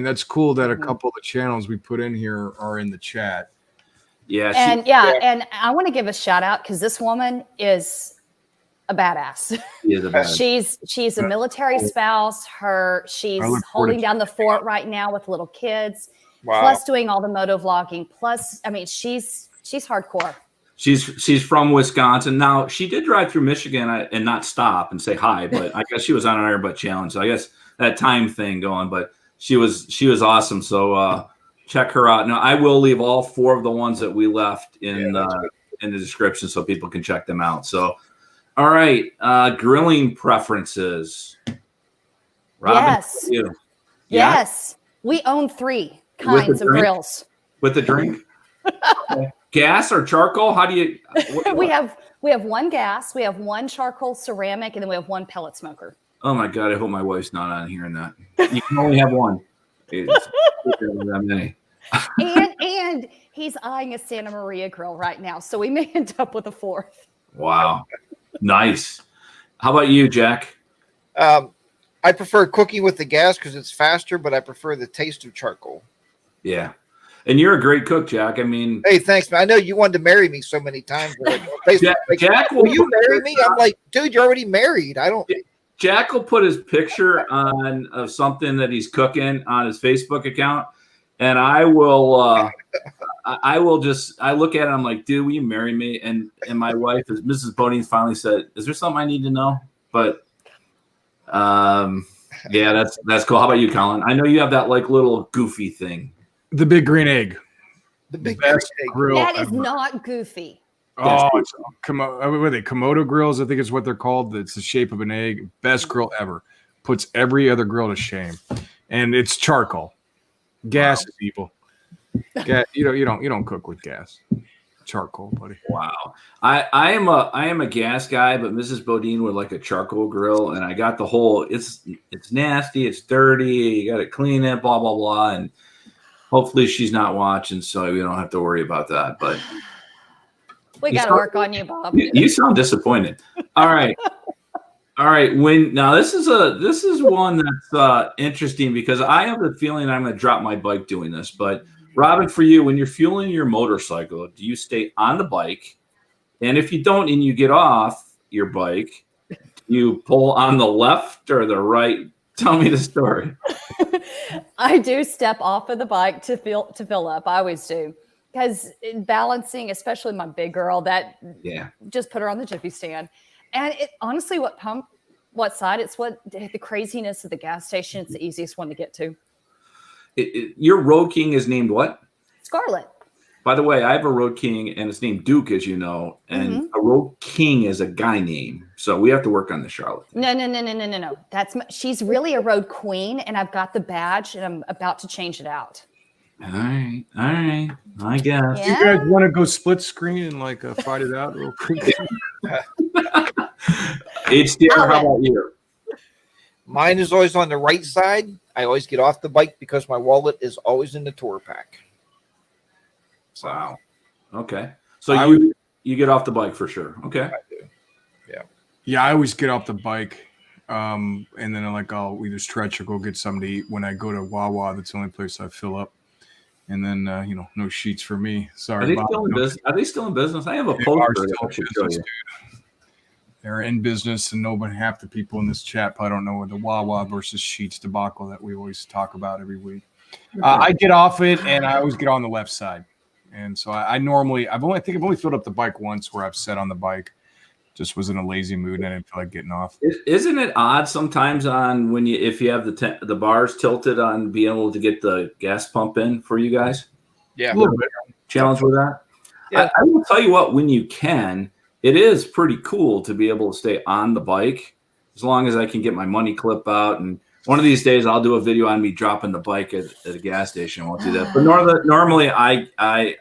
that's cool that a couple of the channels we put in here are in the chat. Yeah. And I want to give a shout out because this woman is a badass. She's a military spouse. She's holding down the fort right now with little kids. Wow. Plus doing all the moto vlogging. Plus, she's hardcore. She's from Wisconsin. Now, she did drive through Michigan and not stop and say hi, but I guess she was on an Iron Butt challenge. So I guess that time thing going, but she was awesome. So check her out. Now, I will leave all 4 of the ones that we left in the description so people can check them out. So, all right, grilling preferences. Robin, yes. We own 3 kinds of grills. With the drink? Gas or charcoal? How do you? we have one gas, we have one charcoal ceramic, and then we have one pellet smoker. Oh my God! I hope my wife's not on hearing that. You can only have one. It's that many. and he's eyeing a Santa Maria grill right now, so we may end up with a fourth. Wow, nice. How about you, Jack? I prefer cooking with the gas because it's faster, but I prefer the taste of charcoal. Yeah. And you're a great cook, Jack. I mean, hey, thanks, man. I know you wanted to marry me so many times. Jack will you marry me? I'm like, dude, you're already married. I don't. Jack will put his picture on of something that he's cooking on his Facebook account, and I will I look at it. I'm like, dude, will you marry me? And my wife, Mrs. Bodine, finally said, "Is there something I need to know?" But yeah, that's cool. How about you, Colin? I know you have that like little goofy thing. The big green egg. The big best grill. That is ever. not goofy. Oh, it's what are they? Komodo grills, I think is what they're called. It's the shape of an egg. Best grill ever. Puts every other grill to shame. And it's charcoal. Gas is evil. Gas, you don't cook with gas. Charcoal, buddy. Wow. I am a gas guy, but Mrs. Bodine would like a charcoal grill, and I got the whole it's nasty, it's dirty, you gotta clean it, blah blah blah. And hopefully she's not watching, so we don't have to worry about that. But we got to work on you, Bob. You sound disappointed. All right. Now this is one that's interesting because I have the feeling I'm going to drop my bike doing this. But Robin, for you, when you're fueling your motorcycle, do you stay on the bike? And if you don't, and you get off your bike, do you pull on the left or the right? Tell me the story. I do step off of the bike to fill up. I always do. Because balancing, especially my big girl, just put her on the jiffy stand. And it honestly, what side? It's what the craziness of the gas station. It's the easiest one to get to. Your Road King is named what? Scarlet. By the way, I have a Road King, and it's named Duke, as you know. And a Road King is a guy name, so we have to work on this, Charlotte. No. She's really a Road Queen, and I've got the badge, and I'm about to change it out. All right. I guess. Yeah. You guys want to go split screen and like fight it out real quick? HDR, how about you? Mine is always on the right side. I always get off the bike because my wallet is always in the tour pack. Wow. Okay. So you get off the bike for sure. Okay. I do. Yeah, I always get off the bike. And then I'll either stretch or go get something to eat. When I go to Wawa, that's the only place I fill up. And then no sheets for me. Sorry. Are they Bob, still in business? Are they still in business? I have a They poster are that still I should in show business, you. dude. They're in business, and half the people in this chat probably don't know what the Wawa versus Sheets debacle that we always talk about every week. I get off it, and I always get on the left side. And so I've only filled up the bike once where I've sat on the bike. Just was in a lazy mood and I didn't feel like getting off. Isn't it odd sometimes if you have the bars tilted on being able to get the gas pump in for you guys? Yeah. A little bit. Challenge with that? Yeah. I will tell you what, when you can, it is pretty cool to be able to stay on the bike as long as I can get my money clip out. And one of these days I'll do a video on me dropping the bike at a gas station. I won't do that. But normally I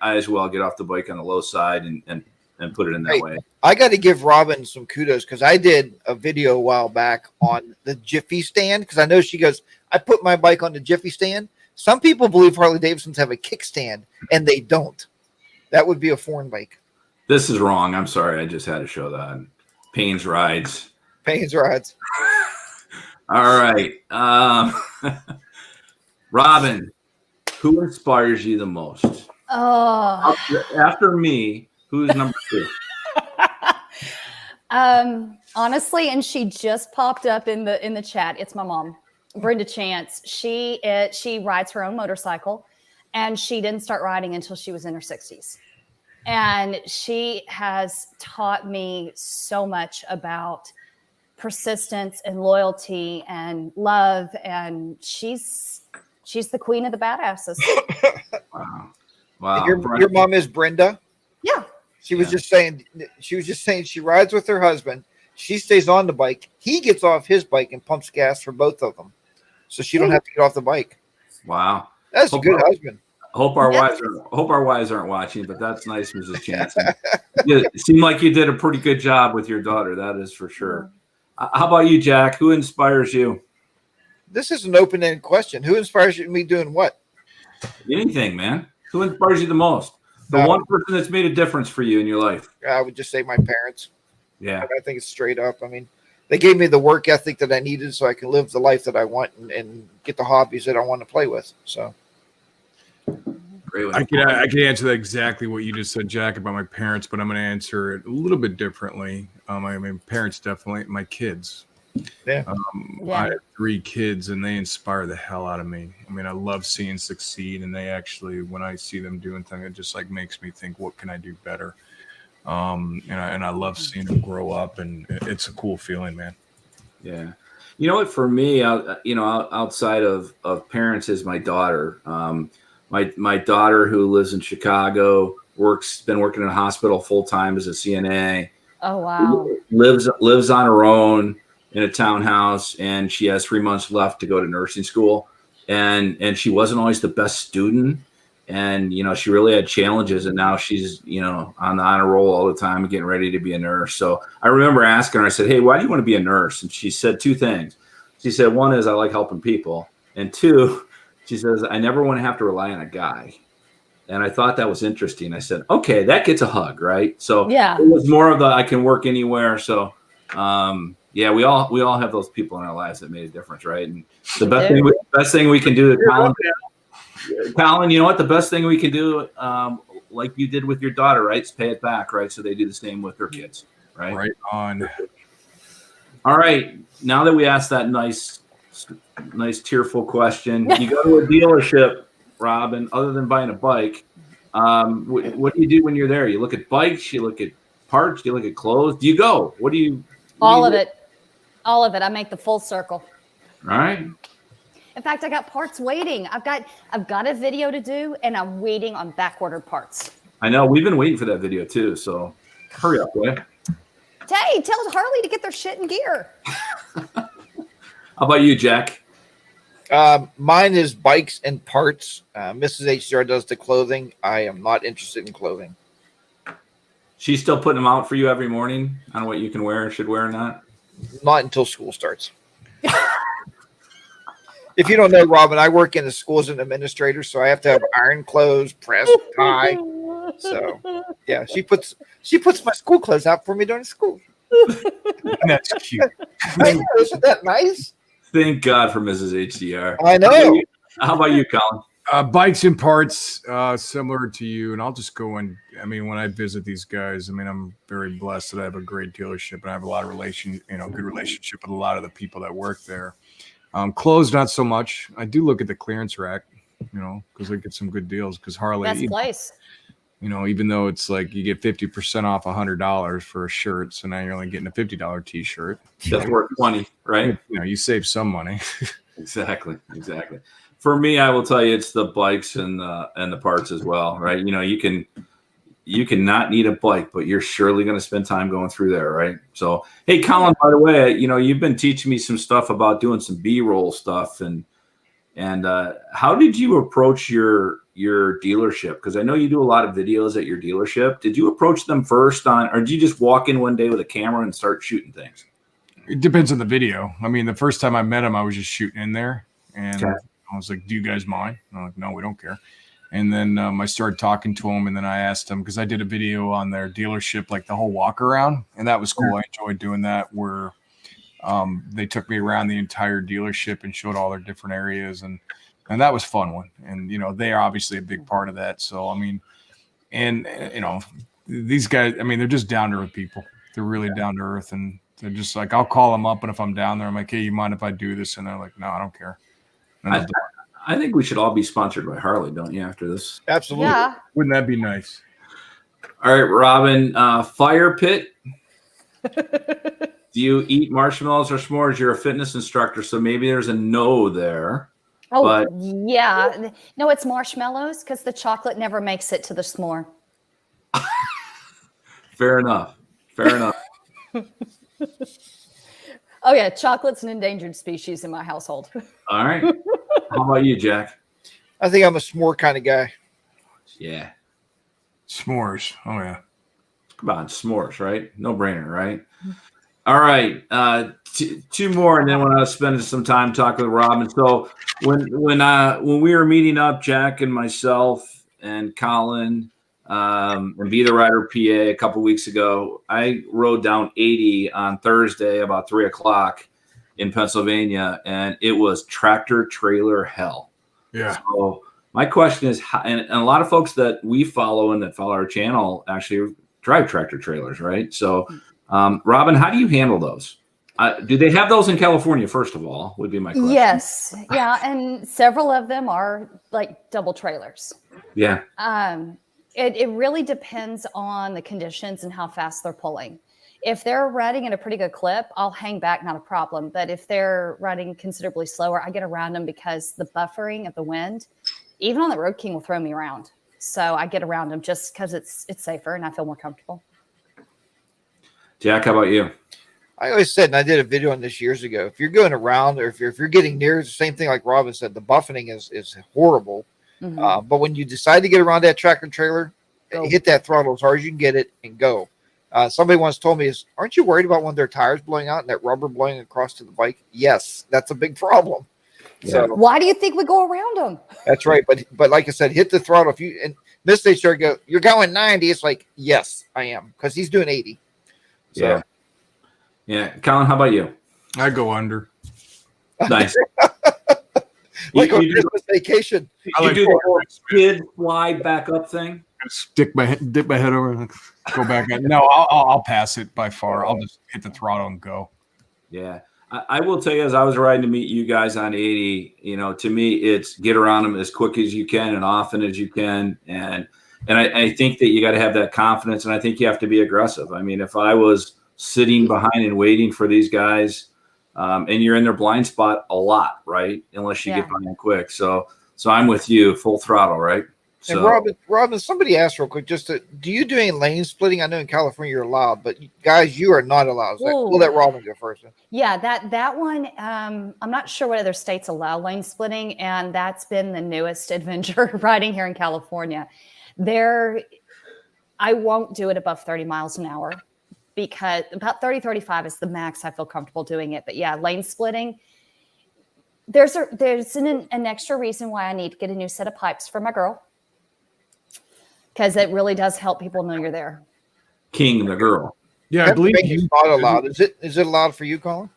as well get off the bike on the low side and put it in that way. I got to give Robin some kudos because I did a video a while back on the Jiffy stand because I know she goes, I put my bike on the Jiffy stand. Some people believe Harley Davidsons have a kickstand, and they don't. That would be a foreign bike. This is wrong. I'm sorry. I just had to show that. Payne's rides. Payne's rides. All right. Robin, who inspires you the most? Oh. After me, who's number 2? Honestly, and she just popped up in the chat. It's my mom, Brenda Chance. She rides her own motorcycle, and she didn't start riding until she was in her 60s. And she has taught me so much about persistence and loyalty and love. And she's the queen of the badasses. Wow. Your mom is Brenda? Yeah. She was just saying she rides with her husband. She stays on the bike. He gets off his bike and pumps gas for both of them. So she don't have to get off the bike. Wow. That's a good husband. Hope our wives aren't watching, but that's nice, Mrs. Jansen. It seemed like you did a pretty good job with your daughter. That is for sure. How about you, Jack? Who inspires you? This is an open-ended question. Who inspires you me doing what? Anything, man. Who inspires you the most? The one person that's made a difference for you in your life. I would just say my parents. Yeah. I think it's straight up. I mean, they gave me the work ethic that I needed so I can live the life that I want and get the hobbies that I want to play with. So. I can answer that exactly what you just said, Jack, about my parents, but I'm going to answer it a little bit differently. I mean, parents definitely, my kids. Yeah. I have 3 kids, and they inspire the hell out of me. I mean, I love seeing succeed, and they actually, when I see them doing things, it just like makes me think, what can I do better? And I love seeing them grow up, and it's a cool feeling, man. Yeah. You know what? For me, outside of parents, is my daughter. My daughter, who lives in Chicago, been working in a hospital full time as a CNA. Oh wow! Lives on her own in a townhouse, and she has 3 months left to go to nursing school. And she wasn't always the best student, and she really had challenges. And now she's on the honor roll all the time, getting ready to be a nurse. So I remember asking her. I said, "Hey, why do you want to be a nurse?" And she said 2 things. She said, one is I like helping people, and 2. She says, I never want to have to rely on a guy. And I thought that was interesting. I said, okay, that gets a hug, right? So yeah, it was more of the I can work anywhere. So yeah, we all have those people in our lives that made a difference, right? And the best thing we can do to Colin, you know what? The best thing we can do, like you did with your daughter, right, is pay it back, right? So they do the same with their kids, right? Right on. All right. Now that we asked that nice tearful question, you go to a dealership, Robin, other than buying a bike, what do you do when you're there? You look at bikes, you look at parts, you look at clothes. Do you go? All of it. I make the full circle. All right. In fact, I got parts waiting. I've got a video to do, and I'm waiting on back-ordered parts. I know. We've been waiting for that video too, so hurry up, boy. Hey, tell Harley to get their shit in gear. How about you, Jack? Mine is bikes and parts. Mrs. HDR does the clothing. I am not interested in clothing. She's still putting them out for you every morning on what you can wear and should wear or not? Not until school starts. If you don't know, Robin, I work in the school as an administrator, so I have to have iron clothes, press, tie. So yeah, she puts my school clothes out for me during school. That's cute. Isn't that nice? Thank God for Mrs. HDR. I know. How about you, Colin? Bikes and parts, similar to you. And I'll just go and, when I visit these guys, I'm very blessed that I have a great dealership and I have a lot of good relationship with a lot of the people that work there. Clothes, not so much. I do look at the clearance rack, because I get some good deals. Because Harley, best place. Even though it's like you get 50% off $100 for a shirt, so now you're only getting a $50 T-shirt. That's worth 20, right? You save some money. Exactly. For me, I will tell you, it's the bikes and the parts as well, right? You can not need a bike, but you're surely going to spend time going through there, right? So, hey, Colin, by the way, you've been teaching me some stuff about doing some B-roll stuff, and how did you approach your dealership? Because I know you do a lot of videos at your dealership. Did you approach them first or did you just walk in one day with a camera and start shooting things? It depends on the video. The first time I met him, I was just shooting in there, and okay. I was like, "Do you guys mind?" And I'm like, "No, we don't care." And then I started talking to him, and then I asked him, because I did a video on their dealership, like the whole walk around, and that was cool. I enjoyed doing that, where they took me around the entire dealership and showed all their different areas, and that was a fun one. And they are obviously a big part of that. So these guys, they're just down to earth people. They're really down to earth, and they're just like, I'll call them up, and if I'm down there, I'm like, "Hey, you mind if I do this?" And they're like, "No, I don't care." I think we should all be sponsored by Harley, don't you, after this? Absolutely. Yeah. Wouldn't that be nice? All right, Robin, fire pit. Do you eat marshmallows or s'mores? You're a fitness instructor, so maybe there's a no there. Oh, yeah. No, it's marshmallows, because the chocolate never makes it to the s'more. Fair enough. Oh, yeah. Chocolate's an endangered species in my household. All right. How about you, Jack? I think I'm a s'more kind of guy. Yeah. S'mores. Oh yeah. Come on, s'mores, right? No brainer, right? All right, two more, and then we'll spend some time talking with Robin. So when we were meeting up, Jack and myself and Colin and Be the Rider PA a couple weeks ago, I rode down 80 on Thursday about 3:00 in Pennsylvania, and it was tractor trailer hell. Yeah. So my question is, and a lot of folks that we follow and that follow our channel actually drive tractor trailers, right? So, Robin, how do you handle those? Do they have those in California, first of all, would be my question. Yes. Yeah. And several of them are like double trailers. Yeah. It really depends on the conditions and how fast they're pulling. If they're running at a pretty good clip, I'll hang back, not a problem. But if they're running considerably slower, I get around them because the buffering of the wind, even on the Road King, will throw me around. So I get around them just because it's safer and I feel more comfortable. Jack, how about you? I always said, and I did a video on this years ago, if you're going around or if you're getting near, it's the same thing like Robin said, the buffeting is horrible. Mm-hmm. But when you decide to get around that tractor trailer, hit that throttle as hard as you can get it and go. Somebody once told me, aren't you worried about one of their tires blowing out and that rubber blowing across to the bike? Yes, that's a big problem. Yeah. So why do you think we go around them? that's right. But like I said, hit the throttle. If you and Miss they start go, you're going 90. It's like, yes, I am, because he's doing 80. So. Yeah. Yeah. Colin, how about you? I go under. Nice. Like on you Christmas vacation. do the whole kid fly back up thing? Dip my head over and go back. No, I'll pass it by far. I'll just hit the throttle and go. Yeah. I will tell you, as I was riding to meet you guys on 80, to me, it's get around them as quick as you can and often as you can. And I think that you got to have that confidence, and I think you have to be aggressive. I mean, if I was sitting behind and waiting for these guys, and you're in their blind spot a lot, right? Unless you get behind quick. So I'm with you, full throttle, right? And Robin, somebody asked real quick, do you do any lane splitting? I know in California you're allowed, but guys, you are not allowed. We'll let Robin go first. Yeah, that one, I'm not sure what other states allow lane splitting, and that's been the newest adventure riding here in California. I won't do it above 30 miles an hour because about 30, 35 is the max I feel comfortable doing it. But yeah, lane splitting, there's an extra reason why I need to get a new set of pipes for my girl, because it really does help people know you're there. King the girl. Yeah, I believe it's not allowed. Is it allowed for you, Colin?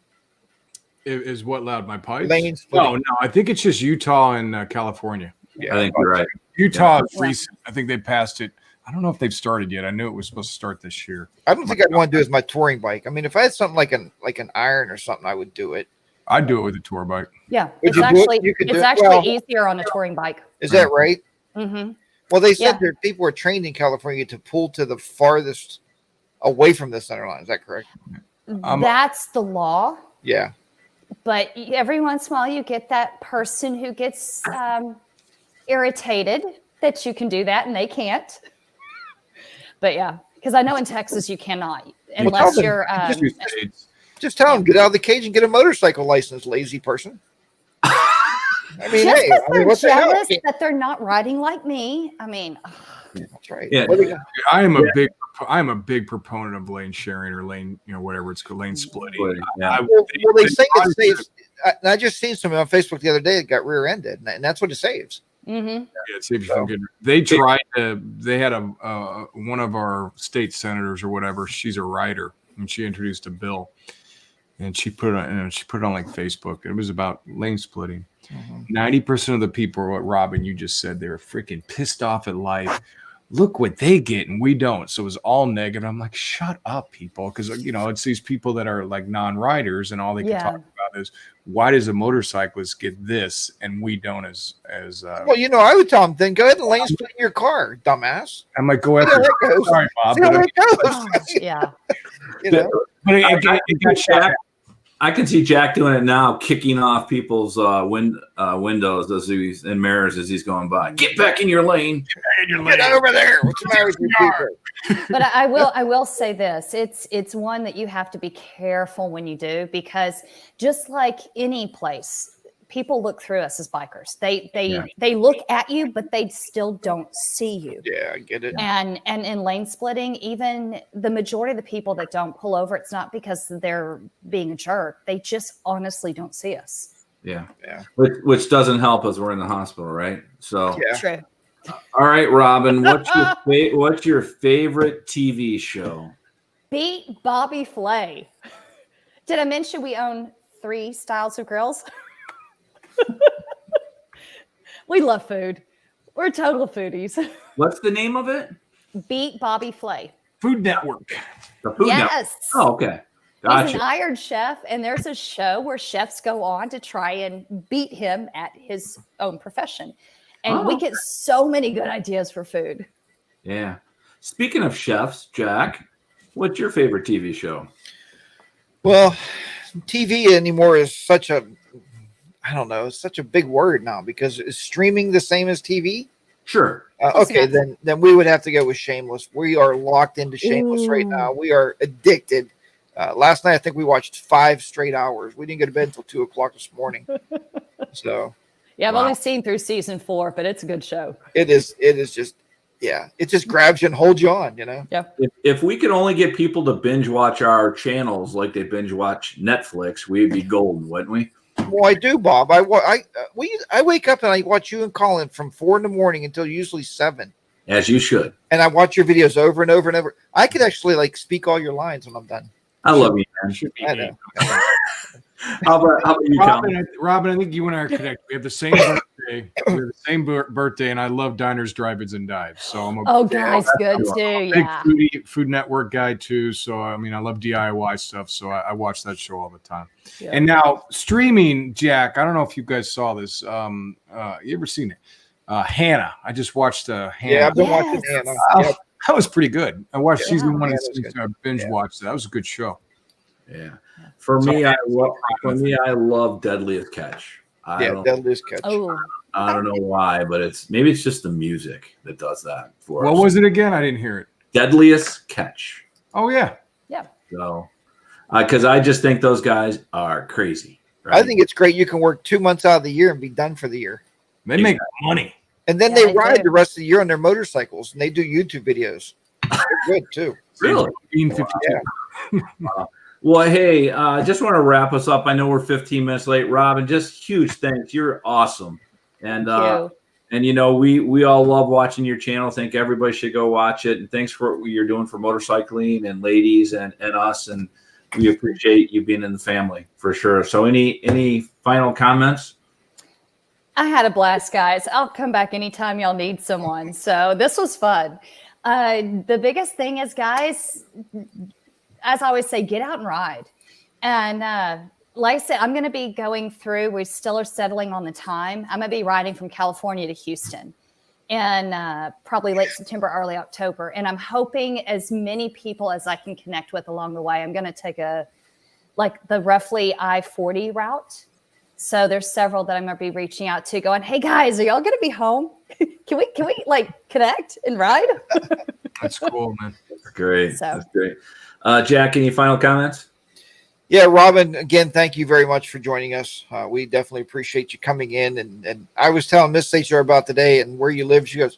Is what loud? My pipes? Lane splitting. No. I think it's just Utah and California. Yeah, I think you're right. Utah is recent. I think they passed it. I don't know if they've started yet. I knew it was supposed to start this year. I don't think I'd want to do it as my touring bike. I mean, if I had something like an iron or something, I would do it. I'd do it with a tour bike. Yeah, Would it's actually easier on a touring bike. Is that right? Mm-hmm. Well, they said that people were trained in California to pull to the farthest away from the center line. Is that correct? That's the law. Yeah. But every once in a while, you get that person who gets irritated that you can do that and they can't. But yeah, because I know in Texas you cannot unless you're. Just tell them, get out of the cage and get a motorcycle license, lazy person. I mean, just hey, because they're jealous that they're not riding like me. I mean, that's right. Yeah. I am a big proponent of lane sharing or lane, whatever it's called, lane splitting. Yeah. Well, they say it saves. I just seen something on Facebook the other day that got rear-ended, and that's what it saves. mm-hmm. Yeah, it saves you from getting. They tried to. They had one of our state senators or whatever. She's a writer, and she introduced a bill, and she put it on. She put it on like Facebook. It was about lane splitting. 90% of the people are what Robin you just said. They were freaking pissed off at life. Look what they get and we don't. So it was all negative. I'm like, shut up, people, because it's these people that are like non-riders, and all they can talk about is why does a motorcyclist get this and we don't as well, I would tell them, then go ahead and lane split in your car, dumbass. I might go after. Sorry, Bob. Yeah. But it got shot. I can see Jack doing it now, kicking off people's windows and mirrors as he's going by. Get back in your lane. Get over there. What's the matter with you people? But I will say this: it's one that you have to be careful when you do, because just like any place, people look through us as bikers. They look at you, but they still don't see you. Yeah, I get it. And in lane splitting, even the majority of the people that don't pull over, it's not because they're being a jerk. They just honestly don't see us. Yeah. Yeah. Which doesn't help us. We're in the hospital, right? So Yeah. True. all right, Robin, what's your favorite TV show? Beat Bobby Flay. Did I mention we own 3 styles of grills? We love food. We're total foodies. What's the name of it? Beat Bobby Flay. Food Network. The Food Network. Yes. Oh, okay. He's Gotcha. an Iron Chef, and there's a show where chefs go on to try and beat him at his own profession. And we get so many good ideas for food. Yeah. Speaking of chefs, Jack, what's your favorite TV show? Well, TV anymore is such a, I don't know, it's such a big word now, because is streaming the same as TV? Sure. Okay, then we would have to go with Shameless. We are locked into Shameless right now. We are addicted. Last night, I think we watched 5 straight hours. We didn't go to bed until 2:00 this morning. So yeah, I've only seen through season 4, but it's a good show. it is just, yeah, it just grabs you and holds you on, you know? Yeah. If we could only get people to binge watch our channels like they binge watch Netflix, we'd be golden, wouldn't we? Well, I do, Bob. I wake up and I watch you and Colin from 4 in the morning until usually 7. As you should. And I watch your videos over and over and over. I could actually like speak all your lines when I'm done. I love you, man. I know. How about you, Colin? Robin, I think you and I are connected. We have the same birthday. We have the same birthday, and I love diners, drive-ins, and dives. So I'm a Guys, good too. big Yeah. Food Network guy too. So I mean, I love DIY stuff. So I watch that show all the time. Yeah. And now streaming, Jack. I don't know if you guys saw this. You ever seen it? Hannah. I just watched Hannah. Yeah, I've been watching Hannah. Yep. That was pretty good. I watched season 1 and Hannah's season 2. I binge watched it. That was a good show. Yeah. For me, I love Deadliest Catch. Deadliest Catch. I don't know why, but maybe it's just the music that does that for us. What was it again? I didn't hear it. Deadliest Catch. Oh yeah. Yeah. So, because I just think those guys are crazy. Right? I think it's great. You can work 2 months out of the year and be done for the year. They make money. And then Yeah, they ride do. the rest of the year on their motorcycles, and they do YouTube videos. They're good too. Really? Yeah. Well, hey, just want to wrap us up. I know we're 15 minutes late, Robin. Just huge thanks. You're awesome, and you know we all love watching your channel. Think everybody should go watch it. And thanks for what you're doing for motorcycling and ladies and us. And we appreciate you being in the family for sure. So, any final comments? I had a blast, guys. I'll come back anytime y'all need someone. So this was fun. The biggest thing is, guys, as I always say, get out and ride. And like I said, I'm going to be going through, we still are settling on the time. I'm going to be riding from California to Houston in probably late September, early October. And I'm hoping as many people as I can connect with along the way. I'm going to take the roughly I-40 route. So there's several that I'm going to be reaching out to going, hey guys, are y'all going to be home? Can we like connect and ride? That's cool, man. That's great. So. That's great. Jack, any final comments? Yeah, Robin, again, thank you very much for joining us. We definitely appreciate you coming in. And I was telling Miss HR about today and where you live. She goes,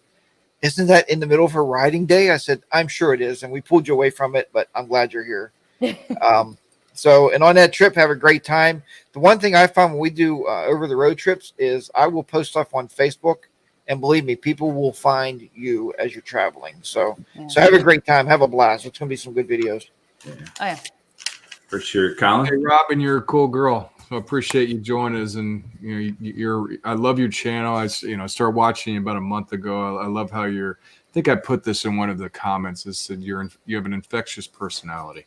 isn't that in the middle of her riding day? I said, I'm sure it is. And we pulled you away from it, but I'm glad you're here. And on that trip, have a great time. The one thing I found when we do over the road trips is I will post stuff on Facebook. And believe me, people will find you as you're traveling. So have a great time. Have a blast. It's going to be some good videos. Oh, yeah. For sure. Colin? Hey, Robin, you're a cool girl. So I appreciate you joining us. And I love your channel. I started watching you about a month ago. I love how I think I put this in one of the comments. It said you have an infectious personality.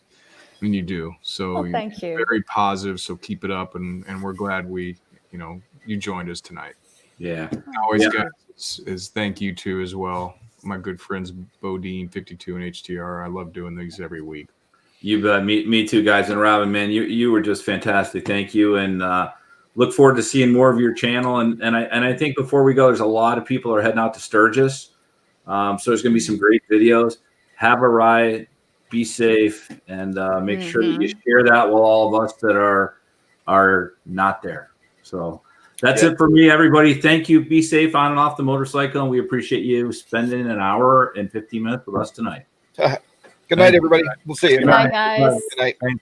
I mean, you do. So thank you. Very positive. So keep it up. And we're glad you joined us tonight. Yeah. Always got is thank you too as well. My good friends Bodine 52 and HTR. I love doing these every week. You bet. Me too, guys. And Robin, man, you were just fantastic. Thank you. And look forward to seeing more of your channel. And I think before we go, there's a lot of people are heading out to Sturgis. So there's going to be some great videos. Have a ride. Be safe. And make sure that you share that with all of us that are not there. So That's it for me, everybody. Thank you. Be safe on and off the motorcycle, and we appreciate you spending an hour and 15 minutes with us tonight. Good night, everybody. We'll see you. Good night, guys. Good night. Thank you.